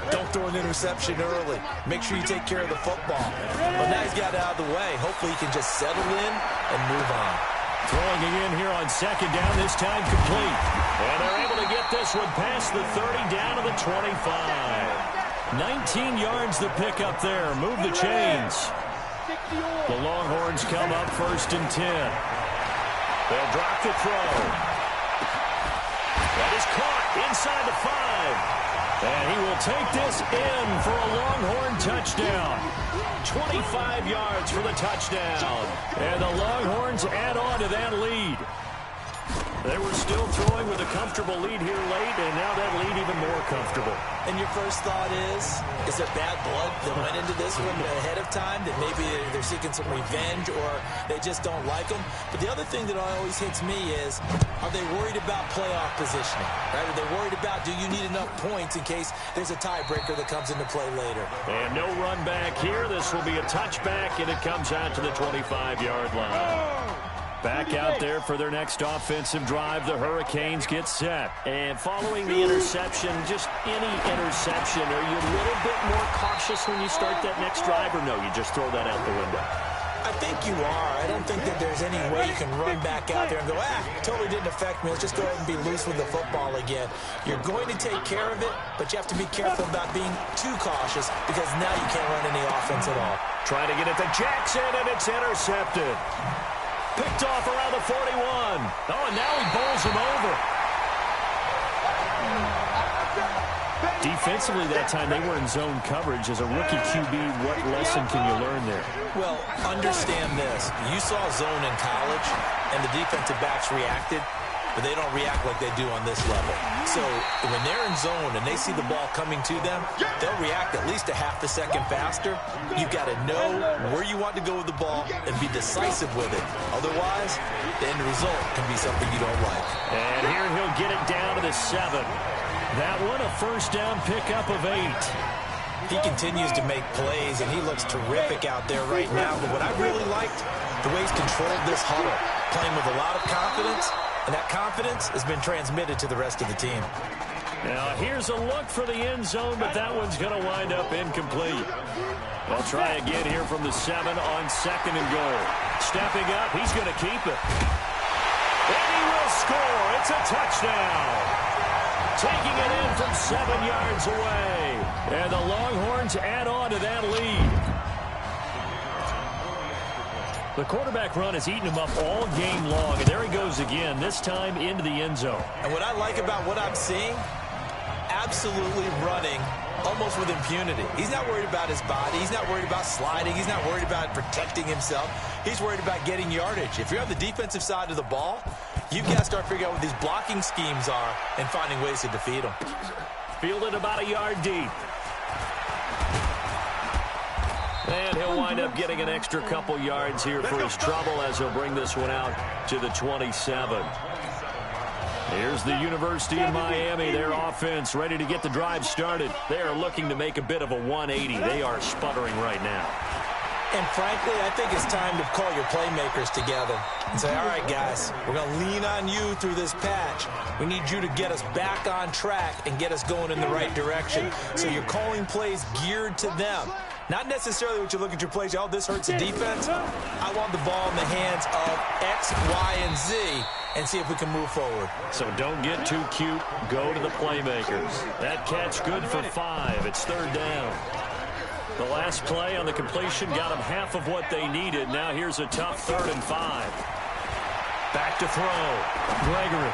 don't throw an interception early. Make sure you take care of the football. But now he's got it out of the way. Hopefully he can just settle in and move on. Throwing again here on 2nd down, this time complete. And they're able to get this one past the 30 down to the 25. 19 yards the pickup there. Move the chains. The Longhorns come up 1st and 10. They'll drop the throw. That is caught inside the 5. And he will take this in for a Longhorn touchdown. 25 yards for the touchdown. And the Longhorns add on to that lead. They were still throwing with a comfortable lead here late, and now that lead even more comfortable. And your first thought is there bad blood that went into this one ahead of time, that maybe they're seeking some revenge or they just don't like them? But the other thing that always hits me is, are they worried about playoff positioning? Right? Are they worried about, do you need enough points in case there's a tiebreaker that comes into play later? And no run back here. This will be a touchback, and it comes out to the 25-yard line. Back out there for their next offensive drive. The Hurricanes get set. And following the interception, just any interception, are you a little bit more cautious when you start that next drive, or no, you just throw that out the window? I think you are. I don't think that there's any way you can run back out there and go, totally didn't affect me. Let's just go ahead and be loose with the football again. You're going to take care of it, but you have to be careful about being too cautious because now you can't run any offense at all. Trying to get it to Jackson, and it's intercepted. Picked off around the 41. Oh, and now he bowls him over. Defensively that time, they were in zone coverage. As a rookie QB, what lesson can you learn there? Well, understand this. You saw zone in college, and the defensive backs reacted, but they don't react like they do on this level. So when they're in zone and they see the ball coming to them, they'll react at least a half a second faster. You've got to know where you want to go with the ball and be decisive with it. Otherwise, the end result can be something you don't like. And here he'll get it down to the 7. That one a first down pickup of 8. He continues to make plays, and he looks terrific out there right now. But what I really liked, the way he's controlled this huddle, playing with a lot of confidence. And that confidence has been transmitted to the rest of the team. Now, here's a look for the end zone, but that one's going to wind up incomplete. They'll try again here from the 7 on 2nd and goal. Stepping up, he's going to keep it. And he will score. It's a touchdown. Taking it in from 7 yards away. And the Longhorns add on to that lead. The quarterback run has eaten him up all game long, and there he goes again, this time into the end zone. And what I like about what I'm seeing, absolutely running almost with impunity. He's not worried about his body. He's not worried about sliding. He's not worried about protecting himself. He's worried about getting yardage. If you're on the defensive side of the ball, you've got to start figuring out what these blocking schemes are and finding ways to defeat them. Fielded about a yard deep. And he'll wind up getting an extra couple yards here for his trouble as he'll bring this one out to the 27. Here's the University of Miami, their offense ready to get the drive started. They are looking to make a bit of a 180. They are sputtering right now. And frankly, I think it's time to call your playmakers together and say, all right, guys, we're going to lean on you through this patch. We need you to get us back on track and get us going in the right direction. So you're calling plays geared to them. Not necessarily what you look at your plays, oh, this hurts the defense. I want the ball in the hands of X, Y, and Z and see if we can move forward. So don't get too cute. Go to the playmakers. That catch good for 5. It's 3rd down. The last play on the completion got them half of what they needed. Now here's a tough 3rd and 5. Back to throw. Gregory.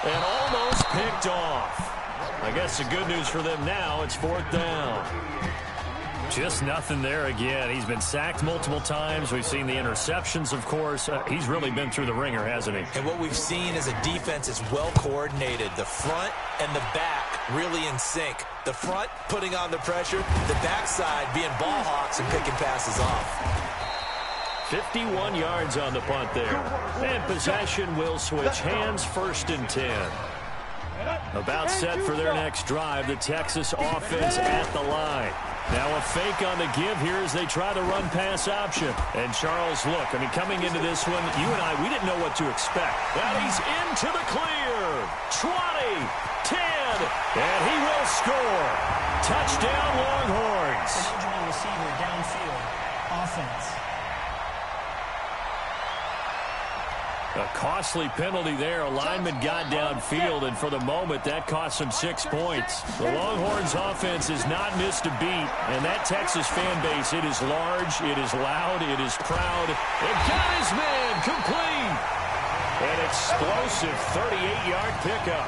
And almost picked off. I guess the good news for them now, it's 4th down. Just nothing there again. He's been sacked multiple times. We've seen the interceptions, of course. He's really been through the ringer, hasn't he? And what we've seen is a defense that's well coordinated. The front and the back really in sync. The front putting on the pressure, the backside being ball hawks and picking passes off. 51 yards on the punt there. And possession will switch hands, 1st and 10. About set for their next drive, the Texas offense at the line. Now a fake on the give here as they try the run-pass option. And Charles, look, I mean, coming into this one, you and I, we didn't know what to expect. Now he's into the clear. 20, 10, and he will score. Touchdown, Longhorns. Receiver downfield, offense. A costly penalty there. A lineman got downfield, and for the moment, that cost him 6 points. The Longhorns offense has not missed a beat, and that Texas fan base, it is large, it is loud, it is proud. It got his man complete. An explosive 38-yard pickup.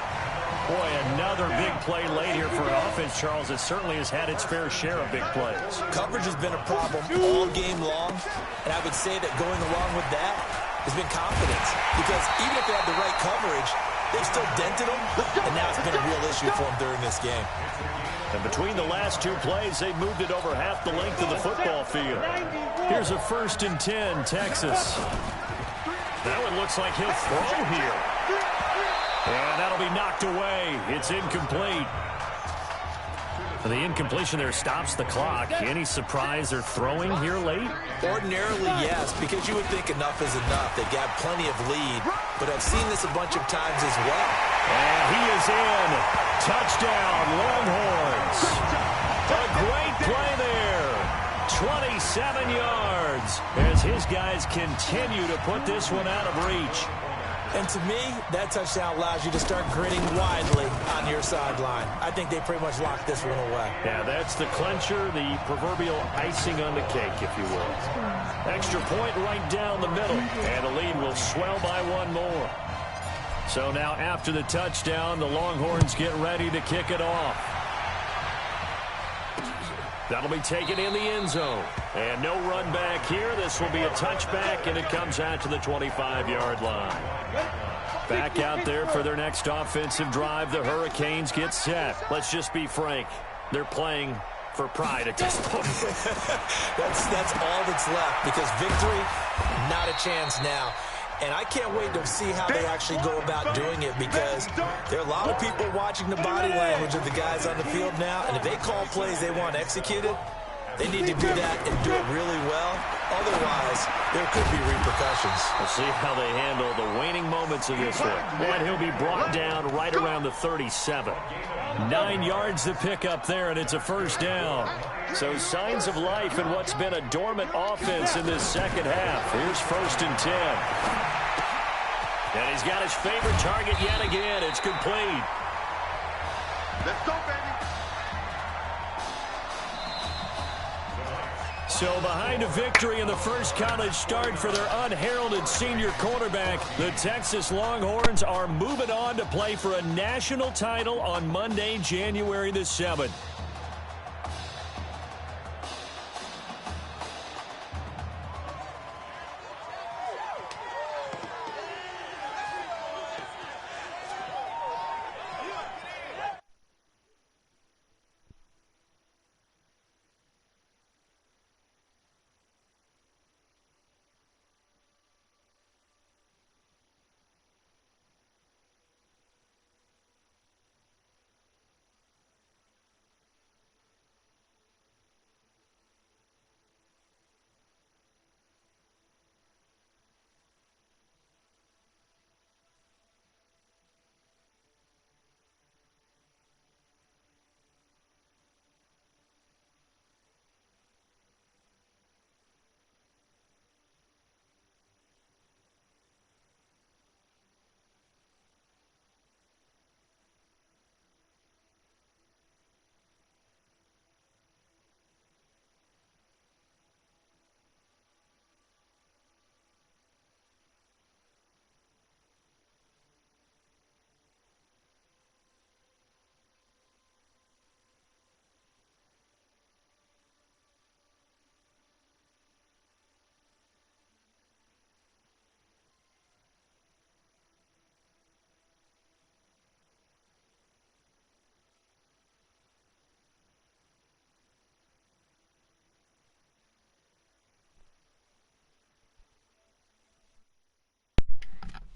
Boy, another big play late here for an offense, Charles, that certainly has had its fair share of big plays. Coverage has been a problem all game long, and I would say that going along with that, has been confidence. Because even if they had the right coverage, they've still dented them, and now it's been a real issue for them during this game. And between the last two plays, they moved it over half the length of the football field. Here's a 1st and 10, Texas. That one looks like he'll throw here. And that'll be knocked away. It's incomplete. The incompletion there stops the clock. Any surprise they're throwing here late? Ordinarily, yes, because you would think enough is enough. They've got plenty of lead, but I've seen this a bunch of times as well. And he is in. Touchdown, Longhorns. A great play there. 27 yards as his guys continue to put this one out of reach. And to me, that touchdown allows you to start gritting widely on your sideline. I think they pretty much locked this one away. Yeah, that's the clincher, the proverbial icing on the cake, if you will. Extra point right down the middle, and the lead will swell by one more. So now after the touchdown, the Longhorns get ready to kick it off. That'll be taken in the end zone. And no run back here. This will be a touchback, and it comes out to the 25-yard line. Back out there for their next offensive drive. The Hurricanes get set. Let's just be frank. They're playing for pride at this point. That's all that's left, because victory, not a chance now. And I can't wait to see how they actually go about doing it, because there are a lot of people watching the body language of the guys on the field now, and if they call plays they want executed, they need to do that and do it really well. Otherwise, there could be repercussions. We'll see how they handle the waning moments of this one. And he'll be brought down right around the 37. 9 yards to pick up there, and it's a first down. So signs of life in what's been a dormant offense in this second half. Here's 1st and 10. And he's got his favorite target yet again. It's complete. Let's go, baby. So behind a victory in the first college start for their unheralded senior quarterback, the Texas Longhorns are moving on to play for a national title on Monday, January the 7th.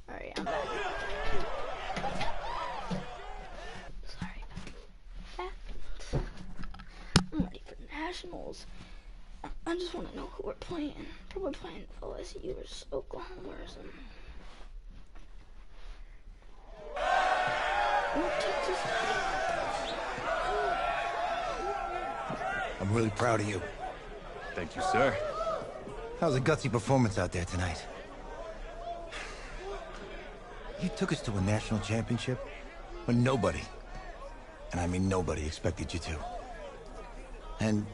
Alright, I'm back. Sorry. Back. I'm ready for nationals. I just want to know who we're playing. Probably playing OSU or Oklahoma or something. I'm really proud of you. Thank you, sir. That was a gutsy performance out there tonight. You took us to a national championship when nobody, and I mean nobody, expected you to. And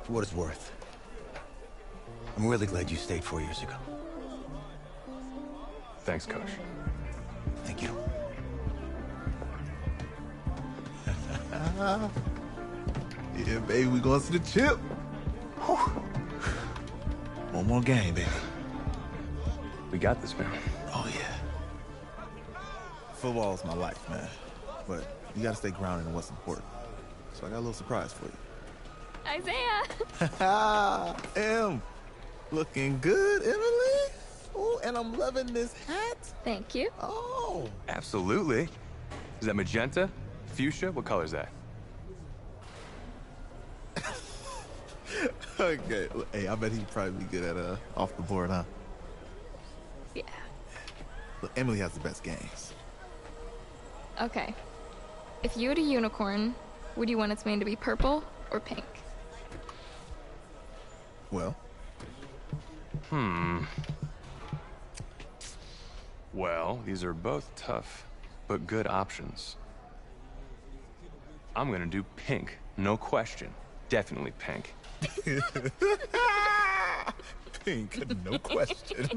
for what it's worth, I'm really glad you stayed 4 years ago. Thanks, Coach. Thank you. Yeah, baby, we going to the chip. Whew. One more game, baby. We got this, man. Oh, yeah. Football is my life, man. But you gotta stay grounded in what's important. So I got a little surprise for you. Isaiah! Em, looking good, Emily. Oh, and I'm loving this hat. Thank you. Oh. Absolutely. Is that magenta? Fuchsia? What color is that? Okay. Hey, I bet he'd probably be good at off the board, huh? Yeah. Look, Emily has the best games. Okay. If you had a unicorn, would you want its mane to be purple or pink? Well? Well, these are both tough, but good options. I'm gonna do pink, no question. Definitely pink. Pink, no question.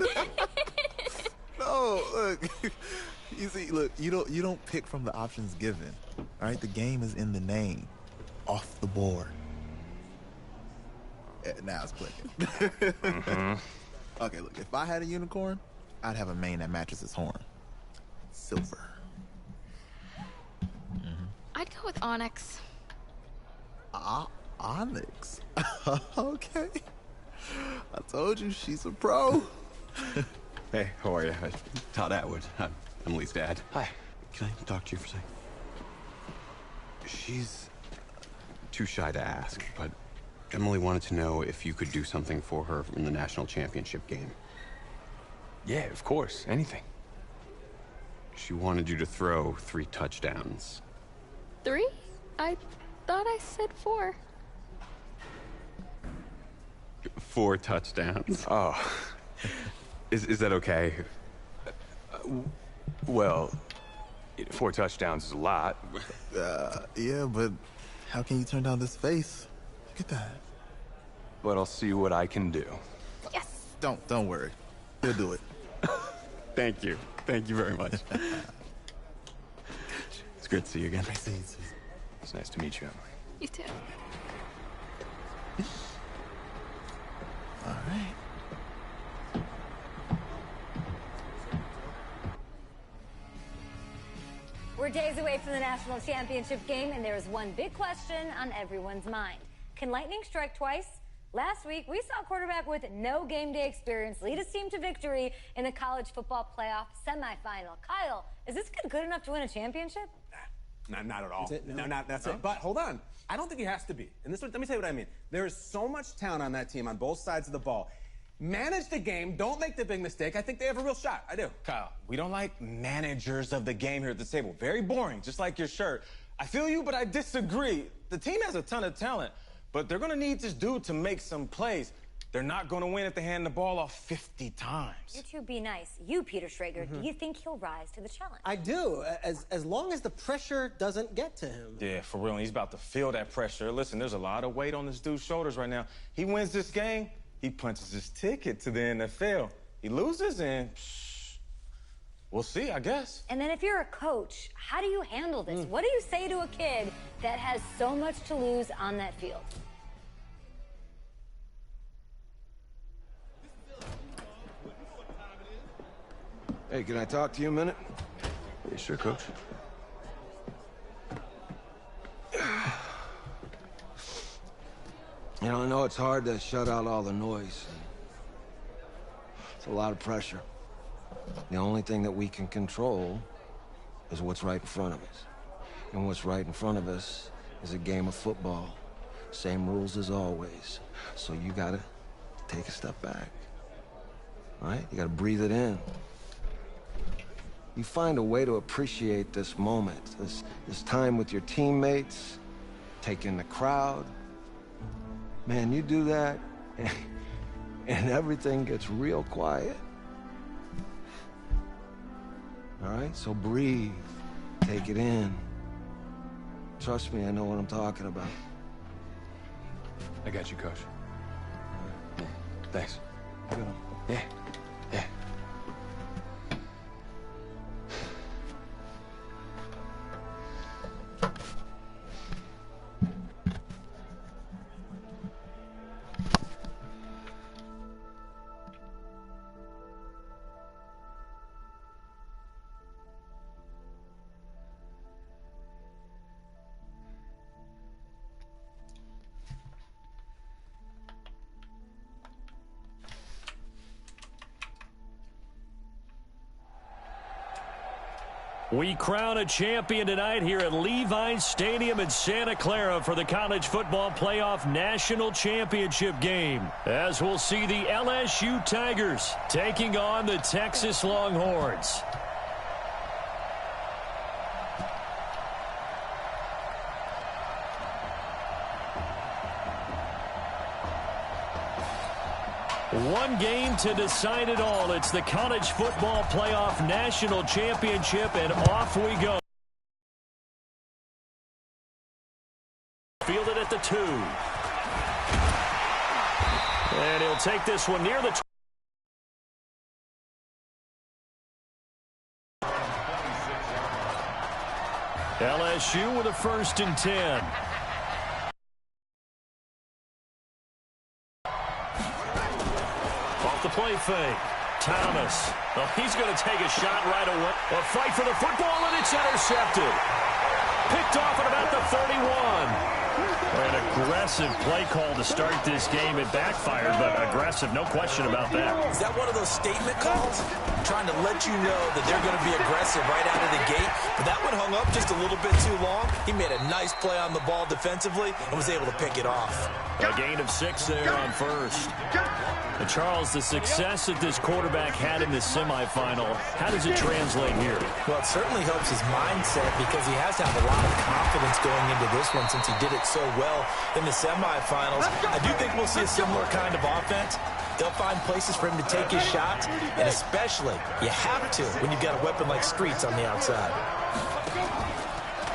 No, look. You see, look, you don't pick from the options given. All right, the game is in the name. Off the board. Now it's clicking. Okay, look, if I had a unicorn, I'd have a mane that matches its horn. Silver. I'd go with onyx. Onyx. Okay. I told you she's a pro. Hey, how are you? Todd Atwood. I'm Emily's dad. Hi. Can I talk to you for a second? She's too shy to ask, but Emily wanted to know if you could do something for her in the national championship game. Yeah, of course. Anything. She wanted you to throw 3 touchdowns. 3? I thought I said 4. 4 touchdowns. Oh. Is that okay? Well, 4 touchdowns is a lot. Yeah, but how can you turn down this face? Look at that. But I'll see what I can do. Yes! Don't worry. He'll do it. Thank you. Thank you very much. It's great to see you again. It's nice to meet you, Emily. You too. All right. We're days away from the national championship game, and there is one big question on everyone's mind. Can lightning strike twice? Last week, we saw a quarterback with no game day experience lead his team to victory in the college football playoff semifinal. Kyle, is this kid good enough to win a championship? Not at all. That's it? No? That's it. But hold on. I don't think he has to be. And let me tell you what I mean. There is so much talent on that team on both sides of the ball. Manage the game. Don't make the big mistake. I think they have a real shot. I do. Kyle, we don't like managers of the game here at the table. Very boring, just like your shirt. I feel you, but I disagree. The team has a ton of talent, but they're going to need this dude to make some plays. They're not going to win if they hand the ball off 50 times. You two be nice. You, Peter Schrager, do you think he'll rise to the challenge? I do, as long as the pressure doesn't get to him. Yeah, for real. And he's about to feel that pressure. Listen, there's a lot of weight on this dude's shoulders right now. He wins this game, he punches his ticket to the NFL. He loses, and we'll see, I guess. And then if you're a coach, how do you handle this? What do you say to a kid that has so much to lose on that field? Hey, can I talk to you a minute? Yeah, sure, Coach. You know, I know it's hard to shut out all the noise. It's a lot of pressure. The only thing that we can control is what's right in front of us. And what's right in front of us is a game of football. Same rules as always. So you gotta take a step back. All right? You gotta breathe it in. You find a way to appreciate this moment, this time with your teammates, take in the crowd. Man, you do that, and everything gets real quiet. All right? So breathe. Take it in. Trust me, I know what I'm talking about. I got you, Coach. Yeah, thanks. Good. Yeah. Yeah. We crown a champion tonight here at Levi's Stadium in Santa Clara for the College Football Playoff National Championship game, as we'll see the LSU Tigers taking on the Texas Longhorns. One game to decide it all. It's the College Football Playoff National Championship, and off we go. Fielded at the 2. And he'll take this one near the 20. LSU with a 1st and 10. The play fake. Thomas. Oh, he's going to take a shot right away. A fight for the football, and it's intercepted. Picked off at about the 31. An aggressive play call to start this game. It backfired, but aggressive, no question about that. Is that one of those statement calls? Trying to let you know that they're going to be aggressive right out of the gate. But that one hung up just a little bit too long. He made a nice play on the ball defensively and was able to pick it off. A gain of 6 there on 1st. And Charles, the success that this quarterback had in the semifinal, how does it translate here? Well, it certainly helps his mindset because he has to have a lot of confidence going into this one since he did it so well in the semifinals. I do think we'll see a similar kind of offense. They'll find places for him to take his shots, and especially, you have to when you've got a weapon like Streets on the outside.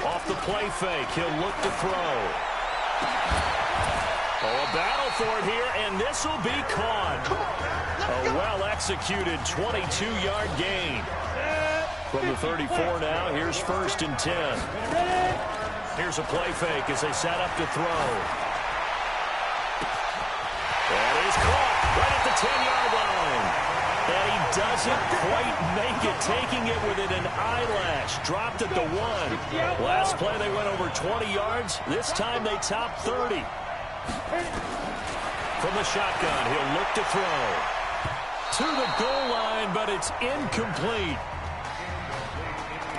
Off the play fake, he'll look to throw. Oh, a battle for it here, and this will be caught. A well-executed 22-yard gain. From the 34 now, here's 1st and 10. Here's a play fake as they set up to throw. That is caught right at the 10-yard line. And he doesn't quite make it, taking it within an eyelash. Dropped at the 1. Last play, they went over 20 yards. This time, they topped 30. From the shotgun, he'll look to throw. To the goal line, but it's incomplete.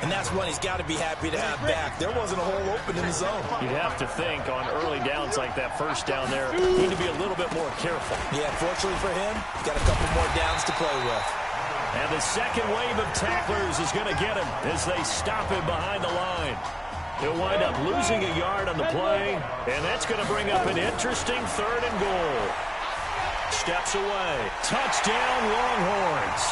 And that's one he's got to be happy to have back. There wasn't a hole open in the zone. You'd have to think on early downs like that, 1st down there, you need to be a little bit more careful. Yeah, fortunately for him, he's got a couple more downs to play with. And the second wave of tacklers is going to get him as they stop him behind the line. He'll wind up losing a yard on the play, and that's going to bring up an interesting 3rd and goal. Steps away. Touchdown, Longhorns.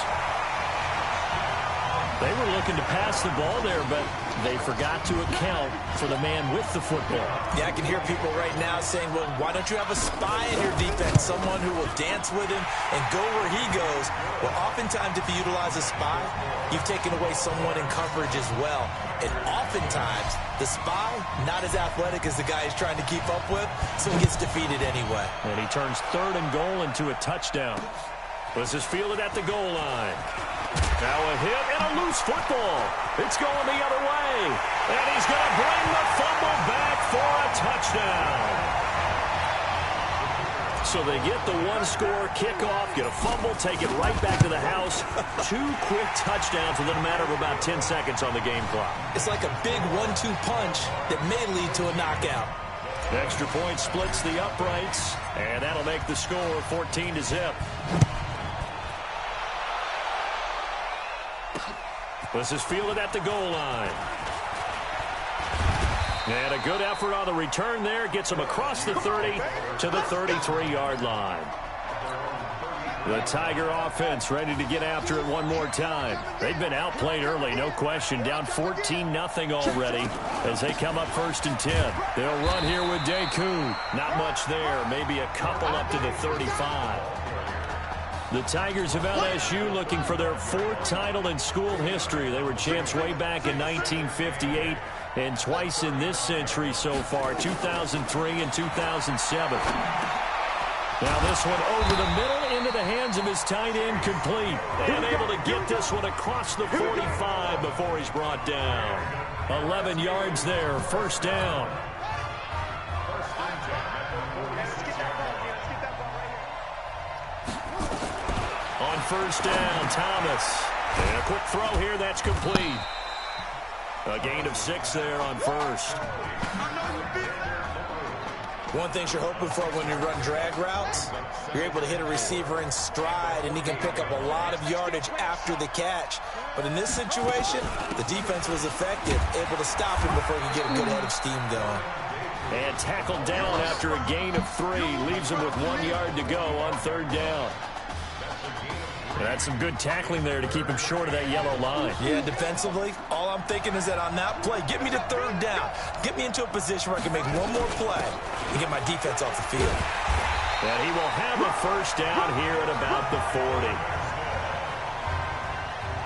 They were looking to pass the ball there, but they forgot to account for the man with the football. Yeah, I can hear people right now saying, well, why don't you have a spy in your defense, someone who will dance with him and go where he goes? Well, oftentimes if you utilize a spy, you've taken away someone in coverage as well. And oftentimes, the spy, not as athletic as the guy he's trying to keep up with, so he gets defeated anyway. And he turns 3rd and goal into a touchdown. This is fielded at the goal line. Now a hit and a loose football. It's going the other way. And he's going to bring the fumble back for a touchdown. So they get the 1-score kickoff, get a fumble, take it right back to the house. 2 quick touchdowns within a matter of about 10 seconds on the game clock. It's like a big 1-2 punch that may lead to a knockout. Extra point splits the uprights, and that'll make the score 14-0. This is fielded at the goal line. And a good effort on the return there. Gets him across the 30 to the 33-yard line. The Tiger offense ready to get after it one more time. They've been outplayed early, no question. Down 14-0 already as they come up 1st and 10. They'll run here with Deku. Not much there. Maybe a couple up to the 35. The Tigers of LSU looking for their 4th title in school history. They were champs way back in 1958 and twice in this century so far, 2003 and 2007. Now this one over the middle into the hands of his tight end, complete. And able to get this one across the 45 before he's brought down. 11 yards there, 1st down. On 1st down, Thomas. And a quick throw here, that's complete. A gain of 6 there on first. One thing you're hoping for when you run drag routes, you're able to hit a receiver in stride, and he can pick up a lot of yardage after the catch. But in this situation, the defense was effective, able to stop him before he could get a good head of steam going. And tackled down after a gain of 3. Leaves him with 1 yard to go on 3rd down. That's some good tackling there to keep him short of that yellow line. Yeah, defensively, all I'm thinking is that on that play, get me to 3rd down. Get me into a position where I can make one more play and get my defense off the field. And he will have a 1st down here at about the 40.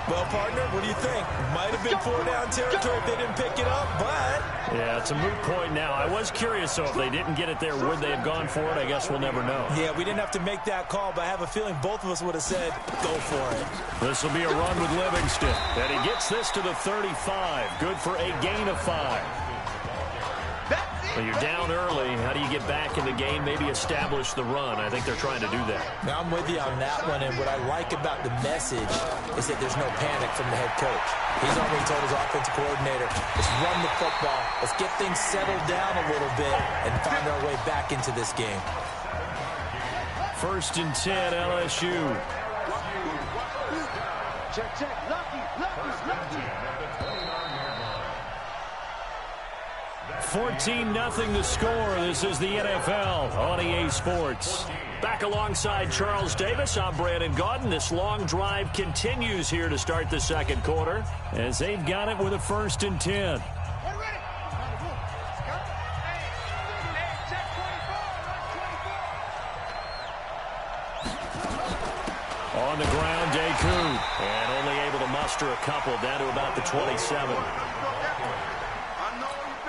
Well, partner, what do you think? Might have been 4-down territory if they didn't pick it up, but... Yeah, it's a moot point now. I was curious, so if they didn't get it there, would they have gone for it? I guess we'll never know. Yeah, we didn't have to make that call, but I have a feeling both of us would have said, go for it. This will be a run with Livingston. And he gets this to the 35. Good for a gain of 5. So you're down early. How do you get back in the game? Maybe establish the run. I think they're trying to do that. Now, I'm with you on that one, and what I like about the message is that there's no panic from the head coach. He's already told his offensive coordinator, let's run the football, let's get things settled down a little bit, and find our way back into this game. 1st and 10, LSU. Check, check. Lucky. 14-0 the score. This is the NFL on EA Sports. Back alongside Charles Davis, I'm Brandon Gaudin. This long drive continues here to start the 2nd quarter as they've got it with a 1st and 10. On the ground, Deku, and only able to muster a couple down to about the 27.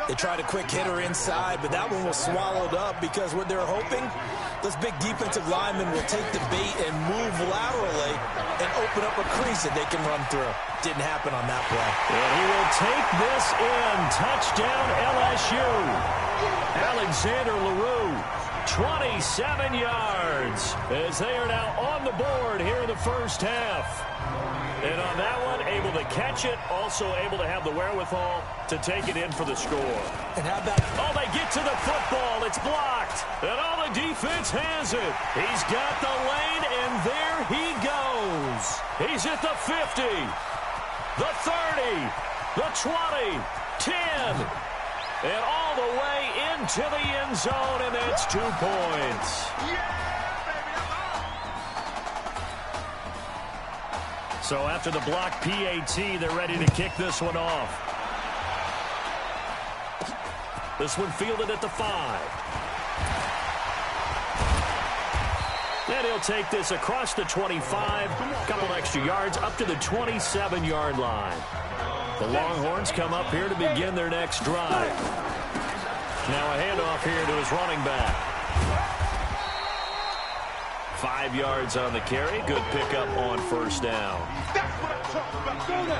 They tried a quick hitter inside, but that one was swallowed up because what they're hoping, this big defensive lineman will take the bait and move laterally and open up a crease that they can run through. Didn't happen on that play. And he will take this in. Touchdown LSU. Alexander LaRue, 27 yards as they are now on the board here in the 1st half. And on that one, able to catch it, also able to have the wherewithal to take it in for the score. And how about... Oh, they get to the football. It's blocked. And all the defense has it. He's got the lane, and there he goes. He's at the 50, the 30, the 20, 10, and all the way into the end zone, and that's 2 points. So after the block PAT, they're ready to kick this one off. This one fielded at the 5. And he'll take this across the 25, a couple extra yards, up to the 27-yard line. The Longhorns come up here to begin their next drive. Now a handoff here to his running back. 5 yards on the carry. Good pickup on 1st down.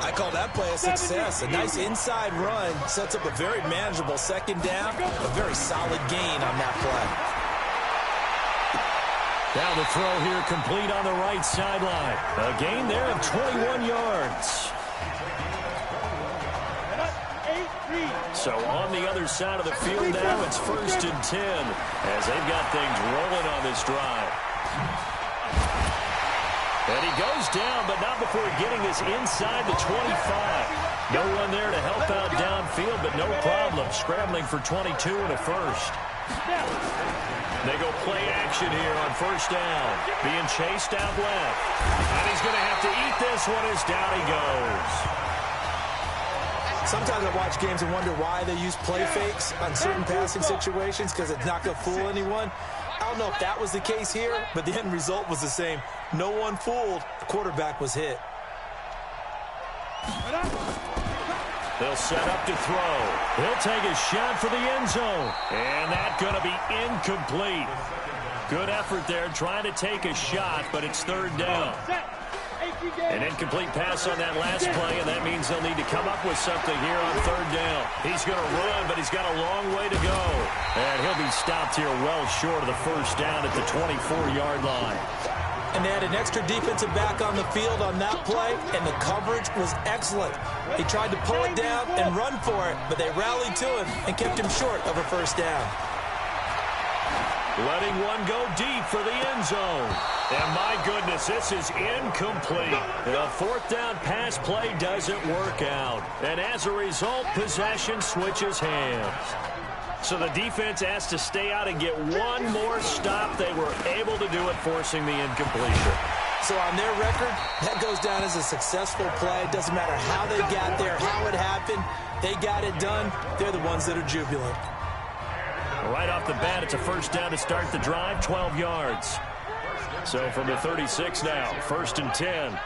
I call that play a success. A nice inside run sets up a very manageable 2nd down. A very solid gain on that play. Now the throw here complete on the right sideline. A gain there of 21 yards. So on the other side of the field now, it's 1st and 10 as they've got things rolling on this drive. And he goes down, but not before getting this inside the 25. No one there to help out downfield, but no problem. Scrambling for 22 and a 1st. They go play action here on 1st down. Being chased out left. And he's going to have to eat this one as down he goes. Sometimes I watch games and wonder why they use play fakes on certain passing situations because it's not going to fool anyone. I don't know if that was the case here, but the end result was the same. No one fooled. The quarterback was hit. They'll set up to throw. He'll take a shot for the end zone. And that's going to be incomplete. Good effort there trying to take a shot, but it's 3rd down. An incomplete pass on that last play, and that means they'll need to come up with something here on 3rd down. He's going to run, but he's got a long way to go. And he'll be stopped here well short of the 1st down at the 24-yard line. and they had an extra defensive back on the field on that play, and the coverage was excellent. He tried to pull it down and run for it, but they rallied to him and kept him short of a first down. Letting one go deep for the end zone. And my goodness, this is incomplete. The fourth down pass play doesn't work out. And as a result, possession switches hands. So the defense has to stay out and get one more stop. They were able to do it, forcing the incompletion. So on their record, that goes down as a successful play. It doesn't matter how they got there, how it happened. They got it done. They're the ones that are jubilant. Right off the bat, it's a first down to start the drive, 12 yards. So from the 36 now, 1st and 10.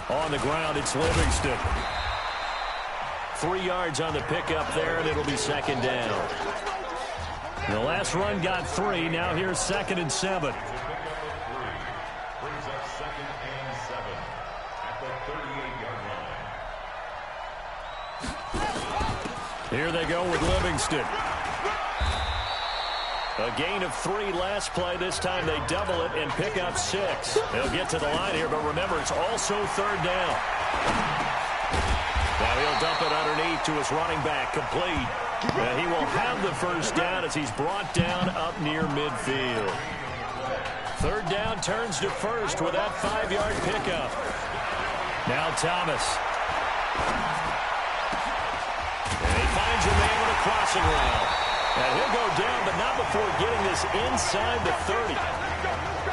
On the ground, it's Livingston. 3 yards on the pickup there, and it'll be 2nd down. The last run got 3. Now here's 2nd and 7. Here they go with Livingston. A gain of 3 last play. This time they double it and pick up 6. They'll get to the line here, but remember, it's also 3rd down. Now he'll dump it underneath to his running back, complete. He will have the first down as he's brought down up near midfield. 3rd down turns to 1st with that 5-yard pickup. Now Thomas. And he finds a man with a crossing route. And he'll go down, but not before getting this inside the 30.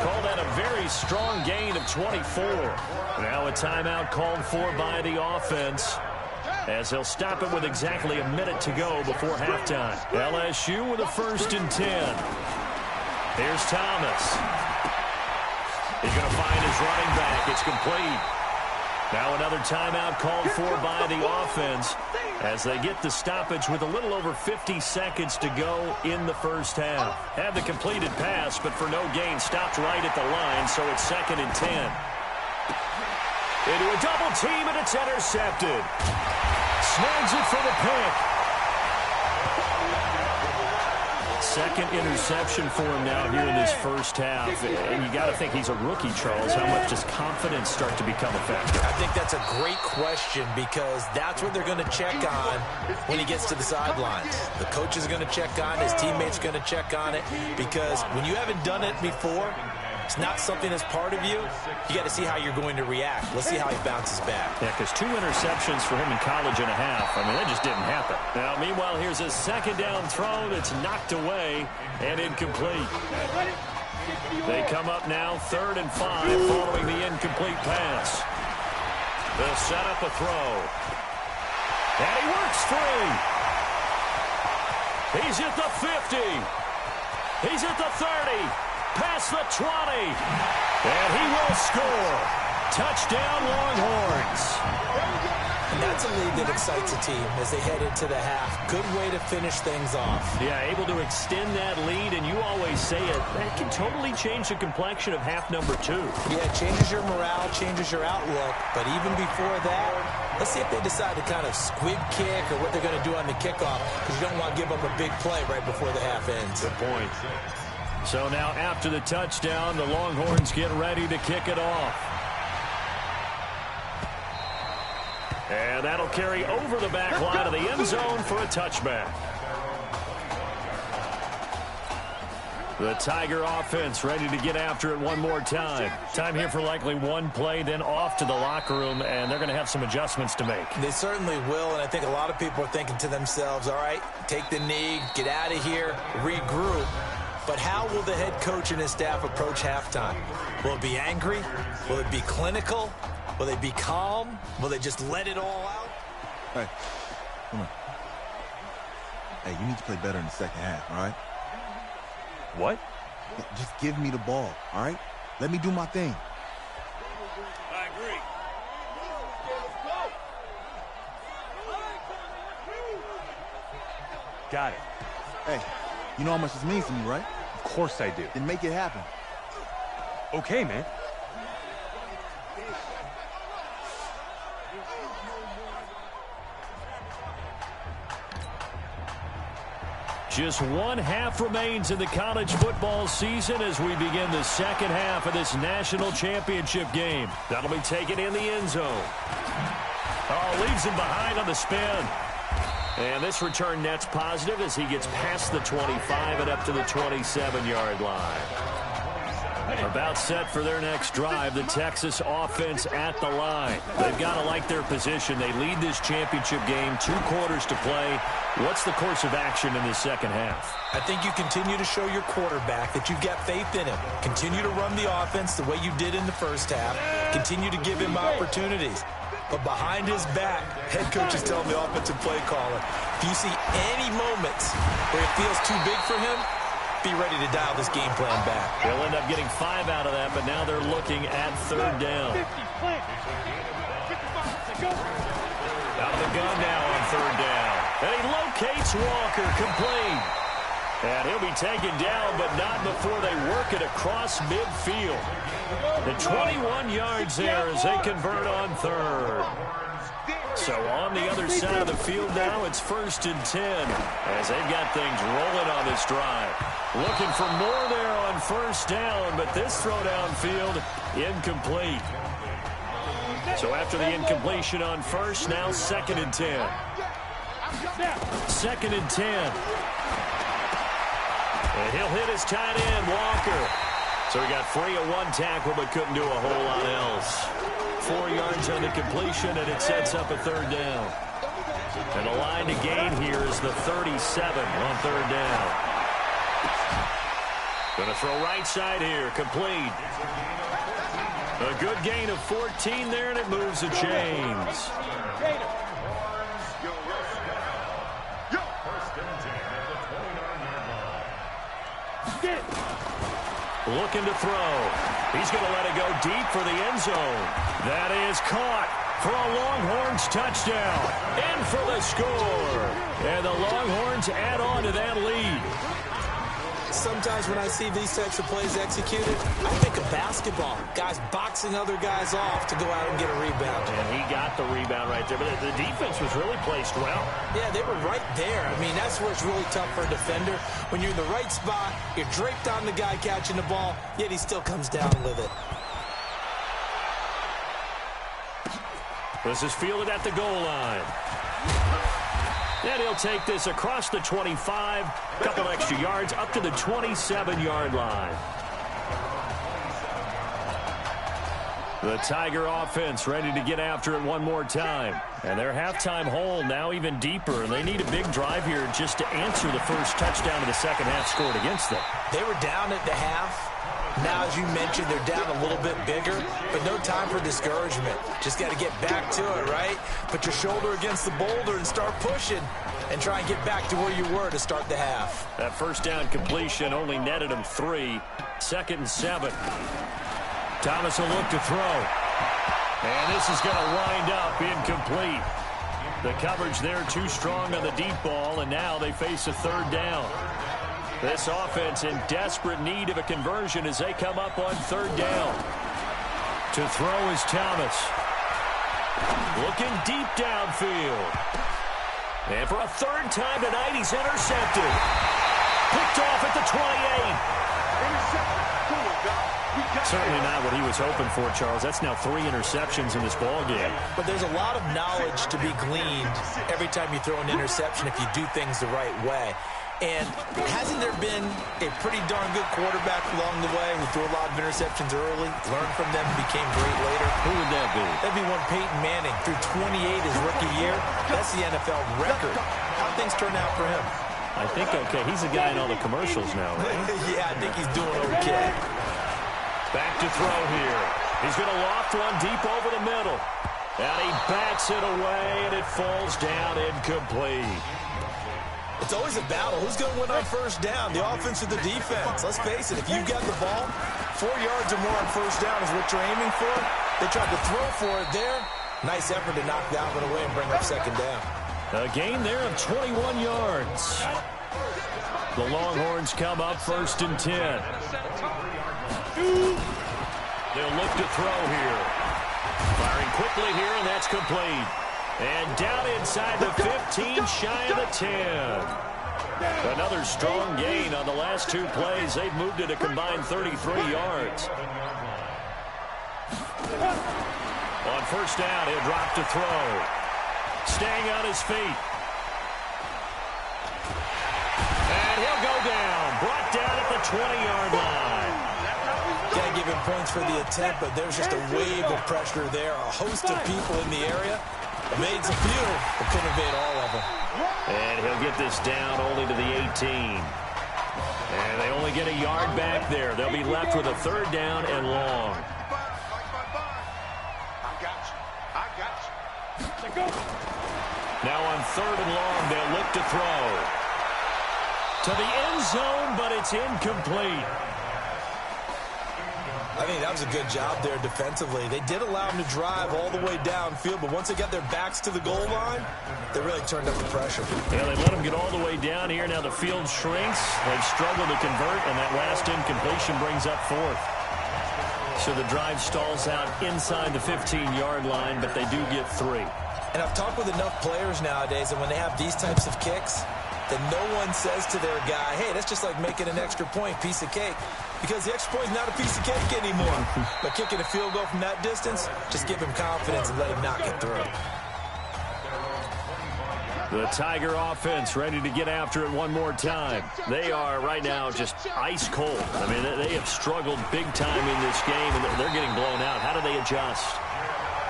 Call that a very strong gain of 24. Now a timeout called for by the offense, as they'll stop it with exactly a minute to go before halftime. LSU with a 1st and 10. Here's Thomas. He's going to find his running back. It's complete. Now another timeout called for by the offense as they get the stoppage with a little over 50 seconds to go in the first half. Had the completed pass, but for no gain, stopped right at the line, so it's 2nd and 10. Into a double team, and it's intercepted. Snags it for the pick. 2nd interception for him now here in this first half. And you got to think he's a rookie, Charles. How much does confidence start to become a factor? I think that's a great question, because that's what they're going to check on when he gets to the sidelines. The coach is going to check on it. His teammates are going to check on it, because when you haven't done it before, it's not something that's part of you. You got to see how you're going to react. Let's see how he bounces back. Yeah, because 2 interceptions for him in college and a half. I mean, that just didn't happen. Now, meanwhile, here's a 2nd down throw that's knocked away and incomplete. They come up now 3rd and 5 following the incomplete pass. They'll set up a throw. And he works free. He's at the 50. He's at the 30. Past the 20. And he will score. Touchdown, Longhorns. And that's a lead that excites a team as they head into the half. Good way to finish things off. Yeah, able to extend that lead, and you always say it, that can totally change the complexion of half number 2. Yeah, it changes your morale, changes your outlook. But even before that, let's see if they decide to kind of squib kick or what they're going to do on the kickoff, because you don't want to give up a big play right before the half ends. Good point. So now after the touchdown, the Longhorns get ready to kick it off. And that'll carry over the back line of the end zone for a touchback. The Tiger offense ready to get after it one more time. Time here for likely one play, then off to the locker room, and they're going to have some adjustments to make. They certainly will, and I think a lot of people are thinking to themselves, all right, take the knee, get out of here, regroup. But how will the head coach and his staff approach halftime? Will it be angry? Will it be clinical? Will they be calm? Will they just let it all out? Hey, come on. Hey, you need to play better in the second half, all right? What? Just give me the ball, all right? Let me do my thing. I agree. Got it. Hey, you know how much this means to me, right? Of course I do. Then make it happen. Okay, man. Just one half remains in the college football season as we begin the second half of this national championship game. That'll be taken in the end zone. Oh, leaves him behind on the spin. And this return net's positive as he gets past the 25 and up to the 27-yard line. About set for their next drive, the Texas offense at the line. They've got to like their position. They lead this championship game, 2 quarters to play. What's the course of action in the second half? I think you continue to show your quarterback that you've got faith in him. Continue to run the offense the way you did in the first half. Continue to give him opportunities. But behind his back, head coach is telling the offensive play caller, if you see any moments where it feels too big for him, be ready to dial this game plan back. They'll end up getting 5 out of that, but now they're looking at third down. Out of the gun now on third down. And he locates Walker, complete. And he'll be taken down, but not before they work it across midfield. The 21 yards there as they convert on third. So on the other side of the field now, it's 1st and 10 as they've got things rolling on this drive. Looking for more there on first down, but this throw downfield incomplete. So after the incompletion on first, now 2nd and 10. 2nd and 10. And he'll hit his tight end, Walker. So he got free of 1 tackle, but couldn't do a whole lot else. 4 yards on the completion, and it sets up a third down. And the line to gain here is the 37 on third down. Going to throw right side here, complete. A good gain of 14 there, and it moves the chains. Looking to throw. He's going to let it go deep for the end zone. That is caught for a Longhorns touchdown. And for the score. And the Longhorns add on to that lead. Sometimes when I see these types of plays executed, I think of basketball. Guys boxing other guys off to go out and get a rebound. And he got the rebound right there. But the defense was really placed well. Yeah, they were right there. I mean, that's where it's really tough for a defender. When you're in the right spot, you're draped on the guy catching the ball, yet he still comes down with it. This is fielded at the goal line. And he'll take this across the 25, a couple extra yards, up to the 27-yard line. The Tiger offense ready to get after it one more time. And their halftime hole now even deeper. And they need a big drive here just to answer the first touchdown of the second half scored against them. They were down at the half. Now, as you mentioned, they're down a little bit bigger, but no time for discouragement. Just got to get back to it, right? Put your shoulder against the boulder and start pushing and try and get back to where you were to start the half. That first down completion only netted him 3. 2nd and 7. Thomas will look to throw. And this is going to wind up incomplete. The coverage there too strong on the deep ball, and now they face a third down. This offense in desperate need of a conversion as they come up on third down. To throw is Thomas. Looking deep downfield. And for a third time tonight, he's intercepted. Picked off at the 28. Certainly not what he was hoping for, Charles. That's now 3 interceptions in this ball game. But there's a lot of knowledge to be gleaned every time you throw an interception if you do things the right way. And hasn't there been a pretty darn good quarterback along the way who threw a lot of interceptions early, learned from them, and became great later? Who would that be? That'd be one Peyton Manning. Threw 28 his rookie year. That's the NFL record. How'd things turn out for him? I think okay. He's a guy in all the commercials now, right? Yeah, I think he's doing okay. Back to throw here. He's going to loft one deep over the middle. And he bats it away, and it falls down incomplete. It's always a battle. Who's going to win on first down, the offense or the defense? Let's face it, if you've got the ball, 4 yards or more on first down is what you're aiming for. They tried to throw for it there. Nice effort to knock that one away and bring up second down. A gain there of 21 yards. The Longhorns come up 1st and 10. They'll look to throw here. Firing quickly here, and that's complete. And down inside the 15, shy of the 10. Another strong gain on the last 2 plays. They've moved it a combined 33 yards. On first down, he'll drop to throw. Staying on his feet. And he'll go down. Brought down at the 20-yard line. Can't give him points for the attempt, but there's just a wave of pressure there. A host of people in the area. Evades a few, but couldn't evade all of them. And he'll get this down only to the 18. And they only get a yard back there. They'll be left with a 3rd down and long. Now on 3rd and long, they'll look to throw. To the end zone, but it's incomplete. I think that was a good job there defensively. They did allow them to drive all the way downfield, but once they got their backs to the goal line, they really turned up the pressure. Yeah, they let them get all the way down here. Now the field shrinks. They've struggled to convert, and that last incompletion brings up 4th. So the drive stalls out inside the 15-yard line, but they do get 3. And I've talked with enough players nowadays, and when they have these types of kicks, that no one says to their guy, hey, that's just like making an extra point, piece of cake. Because the extra point is not a piece of cake anymore. But kicking a field goal from that distance, just give him confidence and let him knock it through. The Tiger offense ready to get after it one more time. They are right now just ice cold. I mean, they have struggled big time in this game, and they're getting blown out. How do they adjust?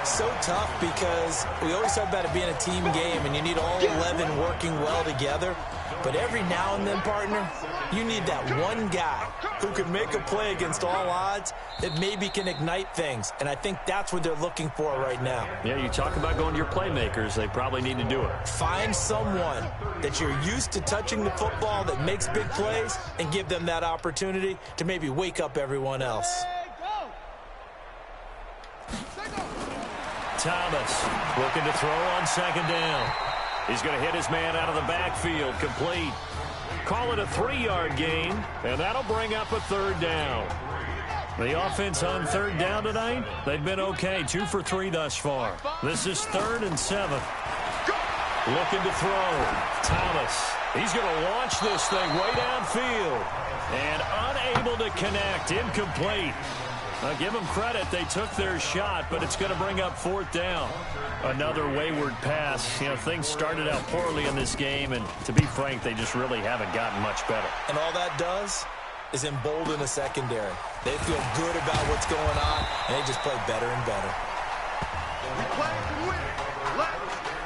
So tough because we always talk about it being a team game, and you need all 11 working well together. But every now and then, partner, you need that one guy who can make a play against all odds that maybe can ignite things. And I think that's what they're looking for right now. Yeah, you talk about going to your playmakers. They probably need to do it. Find someone that you're used to touching the football that makes big plays and give them that opportunity to maybe wake up everyone else. Thomas looking to throw on 2nd down. He's going to hit his man out of the backfield. Complete. Call it a 3-yard gain, and that'll bring up a 3rd down. The offense on 3rd down tonight, they've been okay. 2 for 3 thus far. This is 3rd and 7. Looking to throw. Thomas. He's going to launch this thing way downfield. And unable to connect. Incomplete. Now, give them credit. They took their shot, but it's going to bring up 4th down. Another wayward pass. You know, things started out poorly in this game, and to be frank, they just really haven't gotten much better. And all that does is embolden the secondary. They feel good about what's going on, and they just play better and better. We play to win. Let's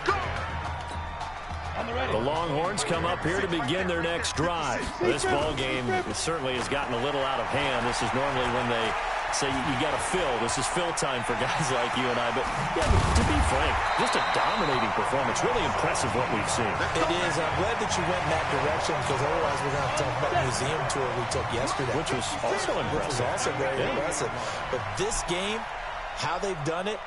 go. The Longhorns come up here to begin their next drive. This ball game certainly has gotten a little out of hand. This is normally when they say you got to fill. This is fill time for guys like you and I. But yeah, to be frank, just a dominating performance. Really impressive what we've seen. It is. I'm glad that you went in that direction, because otherwise we're going to talk about the museum tour we took yesterday. Which was also impressive. Which was also very impressive. But this game, how they've done it,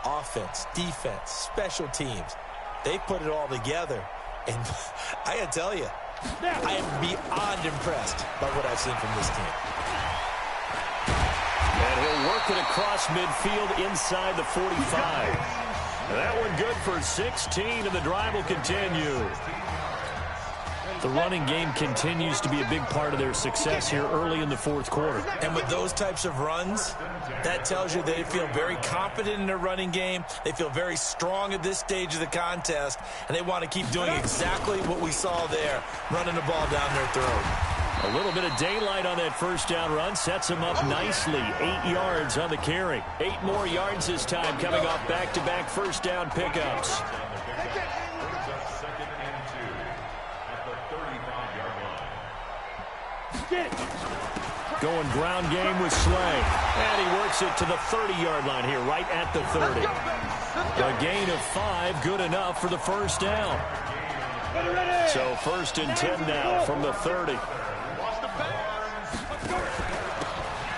offense, defense, special teams, they put it all together. And I got to tell you, I am beyond impressed by what I've seen from this team. And he'll work it across midfield inside the 45. And that one good for 16, and the drive will continue. The running game continues to be a big part of their success here early in the 4th quarter. And with those types of runs, that tells you they feel very confident in their running game. They feel very strong at this stage of the contest, and they want to keep doing exactly what we saw there, running the ball down their throat. A little bit of daylight on that first down run sets them up nicely. 8 yards on the carry. 8 more yards this time, coming off back-to-back first down pickups. Going ground game with Slay. And he works it to the 30-yard line here, right at the 30. A gain of 5, good enough for the first down. So 1st and 10 now from the 30.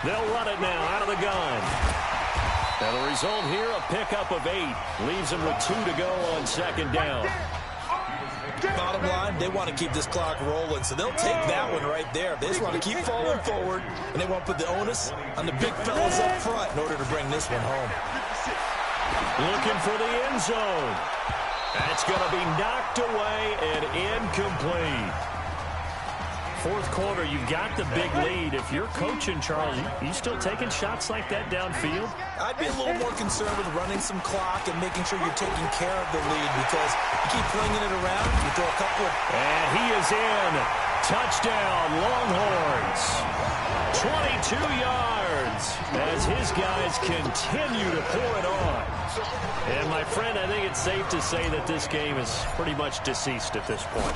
They'll run it now out of the gun. And the result here, a pickup of 8. Leaves them with 2 to go on 2nd down. Bottom line, they want to keep this clock rolling, so they'll take that one right there. They just want to keep falling forward, and they want to put the onus on the big fellas up front in order to bring this one home. Looking for the end zone. That's going to be knocked away and incomplete. Fourth quarter, you've got the big lead. If you're coaching, Charles, you still taking shots like that downfield? I'd be a little more concerned with running some clock and making sure you're taking care of the lead, because you keep flinging it around, you throw a couple of... And he is in. Touchdown, Longhorns. 22 yards as his guys continue to pour it on. And, my friend, I think it's safe to say that this game is pretty much deceased at this point.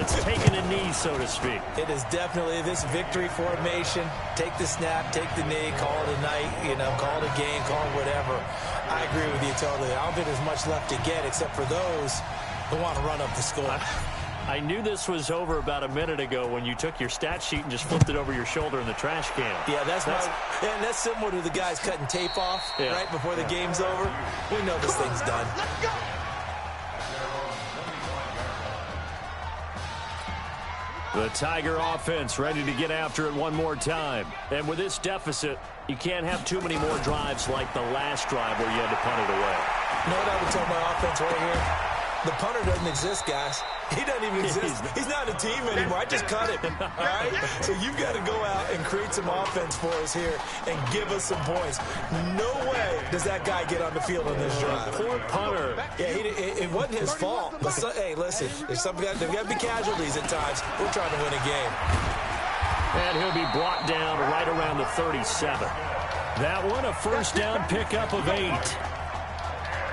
It's taken a knee, so to speak. It is definitely this victory formation. Take the snap, take the knee, call it a night, call it a game, call it whatever. I agree with you totally. I don't think there's much left to get except for those who want to run up the score. I knew this was over about a minute ago when you took your stat sheet and just flipped it over your shoulder in the trash can. Yeah, that's similar to the guys cutting tape off right before the game's over. We know this thing's done. The Tiger offense ready to get after it one more time. And with this deficit, you can't have too many more drives like the last drive where you had to punt it away. You know what I would tell my offense right here? The punter doesn't exist, guys. He doesn't even exist. He's not a team anymore. I just cut him. All right? So you've got to go out and create some offense for us here and give us some points. No way does that guy get on the field on this drive. Poor punter. Yeah, it wasn't his fault. But hey, listen, there's got to be casualties at times. We're trying to win a game. And he'll be brought down right around the 37. That one a first down pickup of 8.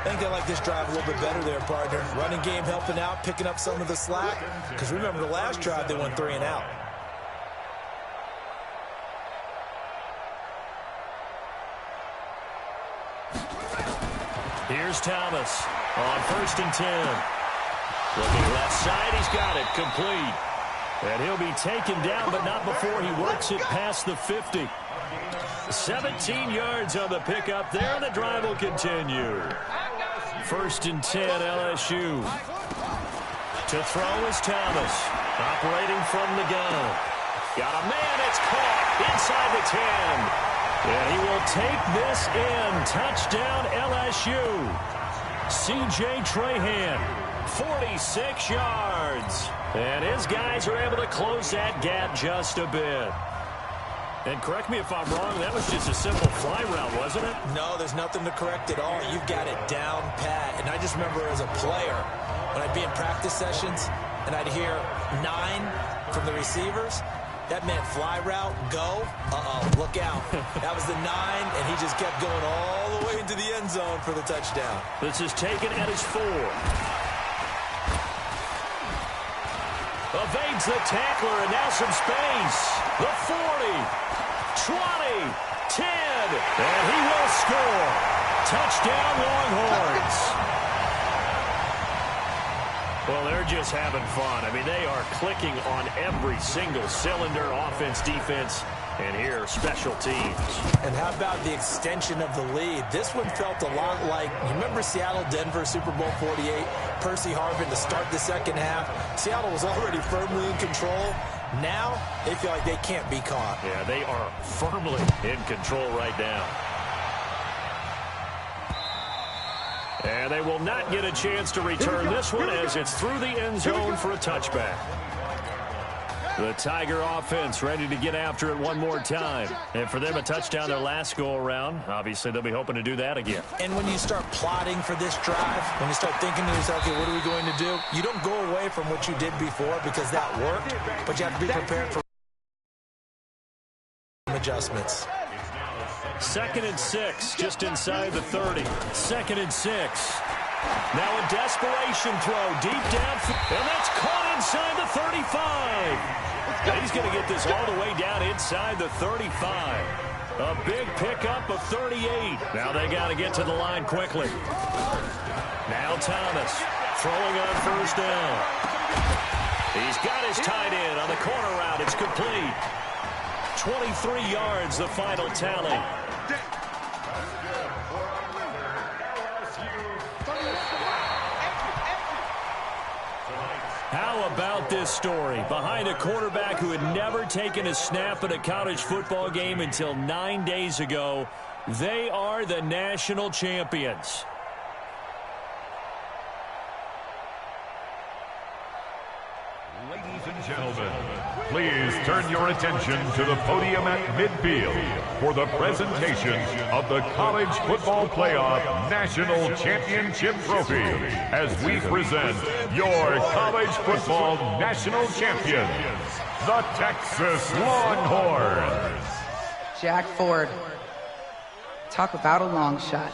I think they like this drive a little bit better there, partner. Running game helping out, picking up some of the slack. Because remember, the last drive, they went 3 and out. Here's Thomas on 1st and 10. Looking left side, he's got it, complete. And he'll be taken down, but not before he works it past the 50. 17 yards on the pickup there, and the drive will continue. 1st and 10, LSU. To throw is Thomas, operating from the gun. Got a man, it's caught inside the 10. And he will take this in. Touchdown, LSU. C.J. Trahan, 46 yards. And his guys are able to close that gap just a bit. And correct me if I'm wrong, that was just a simple fly route, wasn't it? No, there's nothing to correct at all. You've got it down pat. And I just remember as a player, when I'd be in practice sessions and I'd hear 9 from the receivers, that meant fly route, go, look out. That was the 9, and he just kept going all the way into the end zone for the touchdown. This is taken at his 4. Evades the tackler, and now some space. The 40. 20, 10, and he will score. Touchdown, Longhorns. Well, they're just having fun. I mean, they are clicking on every single cylinder, offense, defense, and here, special teams. And how about the extension of the lead? This one felt a lot like, you remember Seattle-Denver, Super Bowl 48, Percy Harvin to start the second half. Seattle was already firmly in control. Now, they feel like they can't be caught. Yeah, they are firmly in control right now. And they will not get a chance to return this one as it's through the end zone for a touchback. The Tiger offense ready to get after it one more time. And for them, a touchdown their last go-around. Obviously, they'll be hoping to do that again. And when you start plotting for this drive, when you start thinking to yourself, okay, what are we going to do? You don't go away from what you did before because that worked, but you have to be prepared for adjustments. 2nd and 6, just inside the 30. 2nd and 6. Now a desperation throw deep down, and that's caught inside the 35. And he's going to get this all the way down inside the 35. A big pickup of 38. Now they got to get to the line quickly. Now Thomas throwing on 1st down. He's got his tight end on the corner route. It's complete. 23 yards, the final tally. How about this story? Behind a quarterback who had never taken a snap at a college football game until 9 days ago, they are the national champions. Ladies and gentlemen, please turn your attention to the podium at midfield for the presentation of the College Football Playoff National Championship Trophy as we present your college football national champions, the Texas Longhorns. Jack Ford. Talk about a long shot.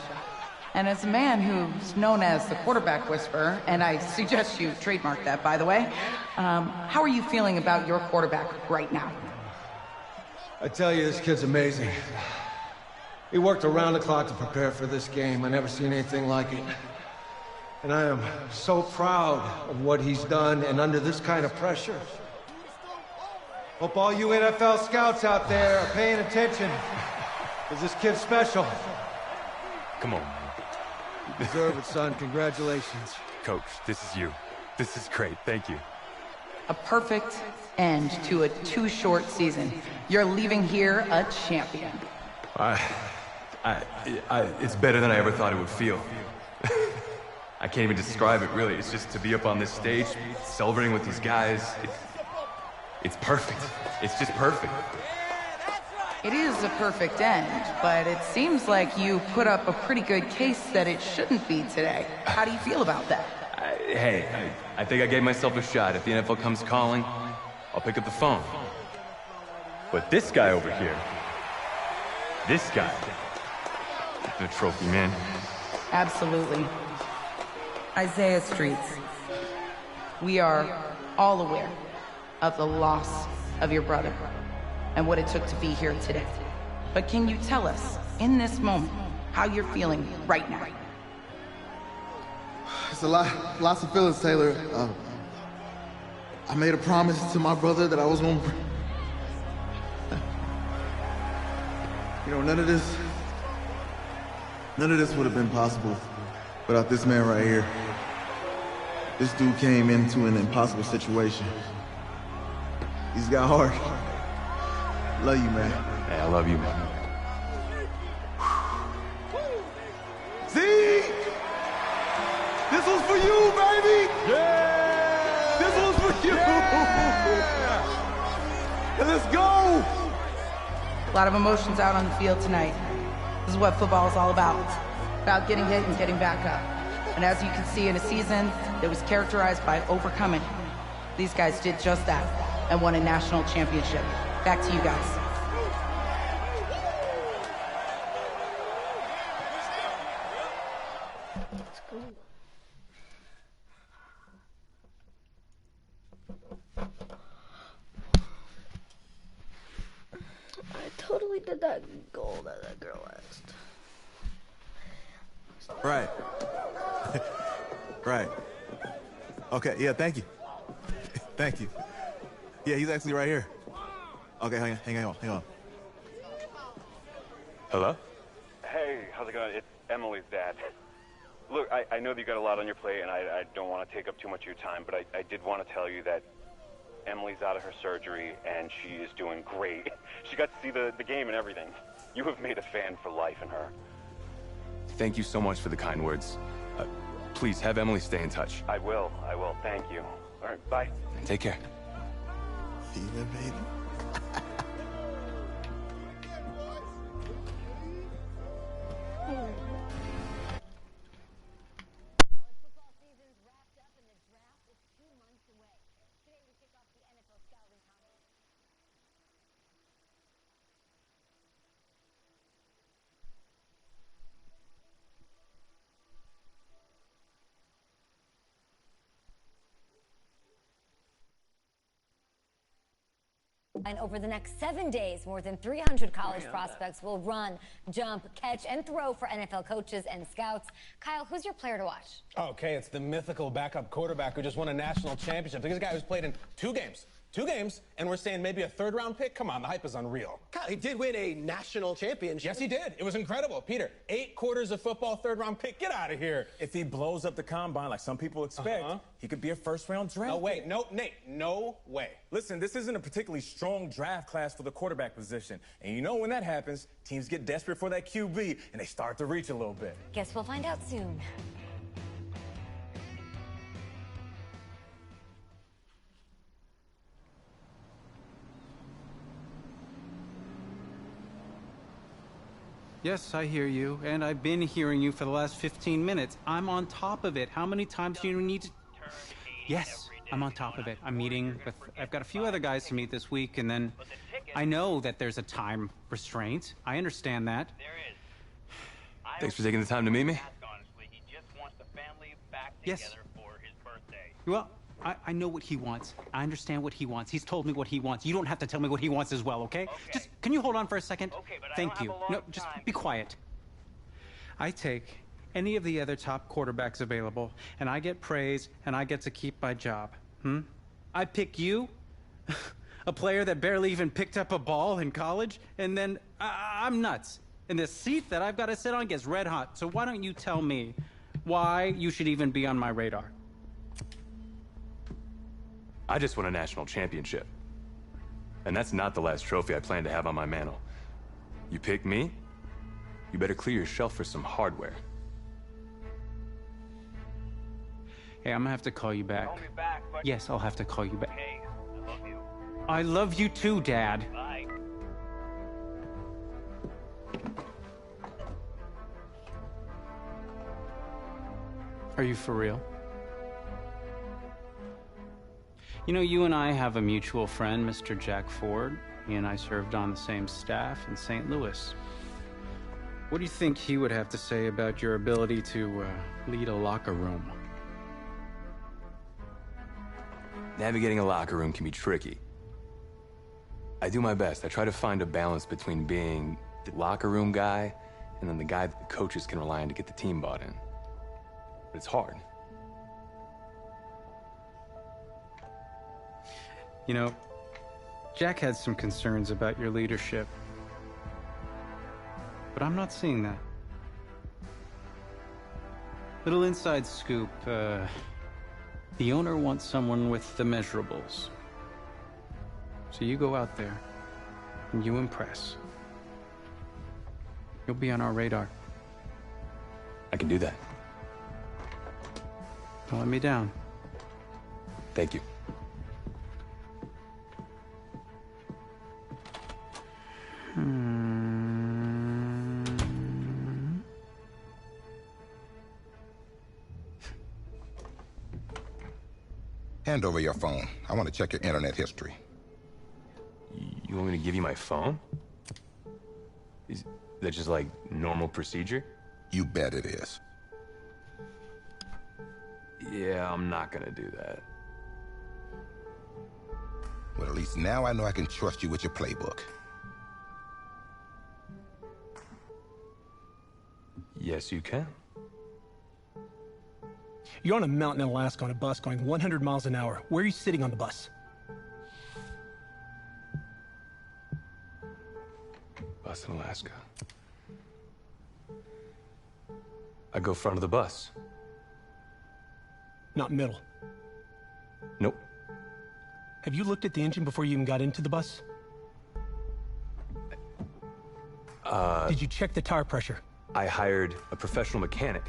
And as a man who's known as the quarterback whisperer, and I suggest you trademark that, by the way, how are you feeling about your quarterback right now? I tell you, this kid's amazing. He worked around the clock to prepare for this game. I never seen anything like it. And I am so proud of what he's done, and under this kind of pressure. Hope all you NFL scouts out there are paying attention, because this kid's special. Come on, man. You deserve it, son. Congratulations. Coach, this is you. This is great. Thank you. A perfect end to a too short season. You're leaving here a champion. It's better than I ever thought it would feel. I can't even describe it, really. It's just to be up on this stage, celebrating with these guys. It's perfect. It's just perfect. It is a perfect end, but it seems like you put up a pretty good case that it shouldn't be today. How do you feel about that? I think I gave myself a shot. If the NFL comes calling, I'll pick up the phone. But this guy over here, this guy, the trophy, man. Absolutely. Isaiah Streets, we are all aware of the loss of your brother and what it took to be here today. But can you tell us, in this moment, how you're feeling right now? It's lots of feelings, Taylor. I made a promise to my brother that I was going to... You know, none of this would have been possible without this man right here. This dude came into an impossible situation. He's got heart. Love you, man. Hey, I love you, man. Zeke! This one's for you, baby! Yeah! This one's for you! Yeah! And let's go! A lot of emotions out on the field tonight. This is what football is all about. About getting hit and getting back up. And as you can see, in a season that was characterized by overcoming, these guys did just that and won a national championship. Back to you guys. Let's go. I totally did that goal that girl asked. Right. Right. Okay, yeah, thank you. Thank you. Yeah, he's actually right here. Okay, hang on. Hello? Hey, how's it going? It's Emily's dad. Look, I know that you got a lot on your plate, and I don't want to take up too much of your time, but I did want to tell you that Emily's out of her surgery, and she is doing great. She got to see the game and everything. You have made a fan for life in her. Thank you so much for the kind words. Please, have Emily stay in touch. I will. Thank you. All right, bye. Take care. Yeah, baby. And over the next 7 days, more than 300 college prospects will run, jump, catch, and throw for NFL coaches and scouts. Kyle, who's your player to watch? Okay, it's the mythical backup quarterback who just won a national championship. This guy who's played in two games, and we're saying maybe a third-round pick? Come on, the hype is unreal. Kyle, he did win a national championship. Yes, he did. It was incredible. Peter, 8 quarters of football, third-round pick. Get out of here. If he blows up the combine like some people expect, he could be a first-round draft No way. pick. No, Nate, no way. Listen, this isn't a particularly strong draft class for the quarterback position. And you know when that happens, teams get desperate for that QB, and they start to reach a little bit. Guess we'll find out soon. Yes, I hear you, and I've been hearing you for the last 15 minutes. I'm on top of it. How many times do you need to... Yes, I'm on top of it. I'm meeting with... I've got a few other guys to meet this week, and then I know that there's a time restraint. I understand that. Thanks for taking the time to meet me. Yes. Well, I know what he wants. I understand what he wants. He's told me what he wants. You don't have to tell me what he wants as well, okay? Just, can you hold on for a second? Thank you. No, just be quiet. I take any of the other top quarterbacks available, and I get praise, and I get to keep my job. I pick you, a player that barely even picked up a ball in college, and then I'm nuts. And the seat that I've got to sit on gets red hot. So why don't you tell me why you should even be on my radar? I just won a national championship. And that's not the last trophy I plan to have on my mantle. You pick me, you better clear your shelf for some hardware. Hey, I'm gonna have to call you back. Call me back, but... Yes, I'll have to call you back. Hey, I love you. I love you too, Dad. Bye. Are you for real? You know, you and I have a mutual friend, Mr. Jack Ford. He and I served on the same staff in St. Louis. What do you think he would have to say about your ability to lead a locker room? Navigating a locker room can be tricky. I do my best. I try to find a balance between being the locker room guy and then the guy that the coaches can rely on to get the team bought in. But it's hard. You know, Jack had some concerns about your leadership. But I'm not seeing that. Little inside scoop, the owner wants someone with the measurables. So you go out there, and you impress. You'll be on our radar. I can do that. Don't let me down. Thank you. Hand over your phone. I want to check your internet history. You want me to give you my phone? Is that just like normal procedure? You bet it is. Yeah, I'm not gonna do that. Well, at least now I know I can trust you with your playbook. Yes, you can. You're on a mountain in Alaska on a bus going 100 miles an hour. Where are you sitting on the bus? Bus in Alaska. I go front of the bus. Not middle. Nope. Have you looked at the engine before you even got into the bus? Did you check the tire pressure? I hired a professional mechanic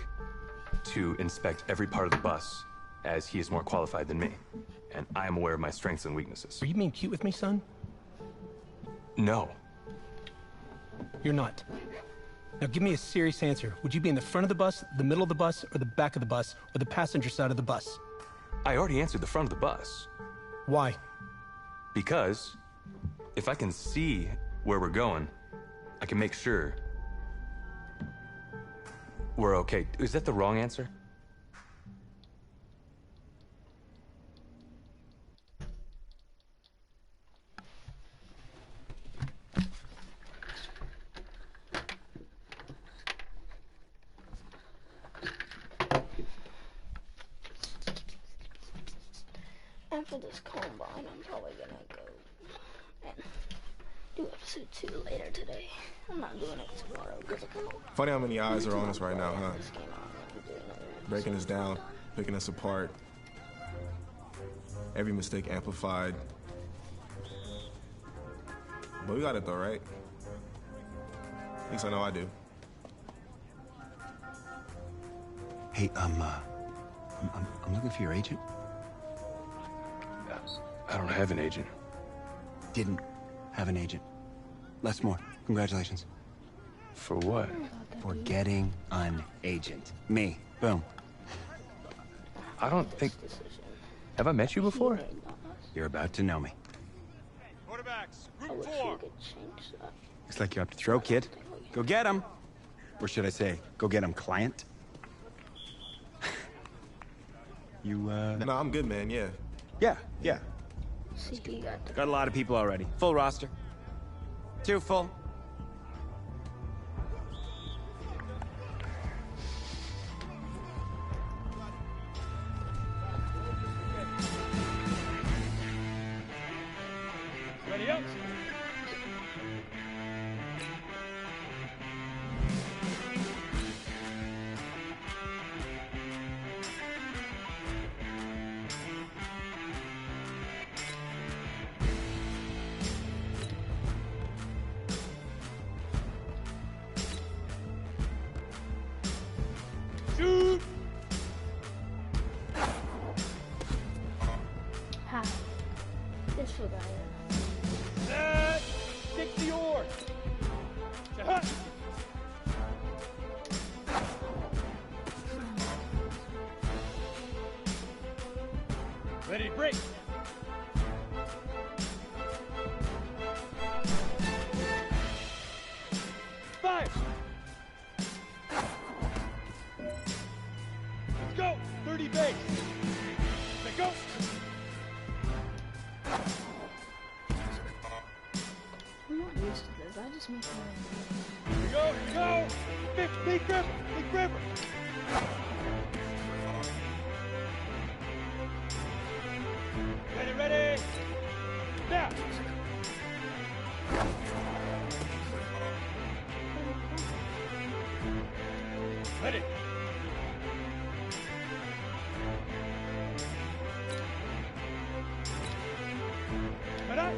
to inspect every part of the bus, as he is more qualified than me. And I am aware of my strengths and weaknesses. Are you being cute with me, son? No. You're not. Now give me a serious answer. Would you be in the front of the bus, the middle of the bus, or the back of the bus, or the passenger side of the bus? I already answered the front of the bus. Why? Because if I can see where we're going, I can make sure we're okay. Is that the wrong answer? After this combine, I'm probably gonna go and do episode 2 later today. I'm not doing it tomorrow because I don't. Funny how many eyes are on us right now, huh? Breaking us down, picking us apart. Every mistake amplified. But we got it though, right? At least I know I do. Hey, I'm looking for your agent. I don't have an agent. Didn't have an agent. Les Moore, congratulations. For what? For getting an agent. Me. Boom. I don't think... Have I met you before? You're about to know me. Quarterbacks, I group wish 4. you could change that. Looks like you're up to throw, kid. Go get him. Or should I say, go get him, client. You, No, I'm good, man, yeah. Yeah. See, he got the Got a lot of people already. Full roster. 2 full. Ready up. Shoot! How? This for guy. Set! Kick the oar! Hut! Ready to break! Fire! Let's go! 30 base! Let go! I'm not used to this. I just make my Here we go, here we go! Big river, big river! Ready, ready! Now! Ready! Ready?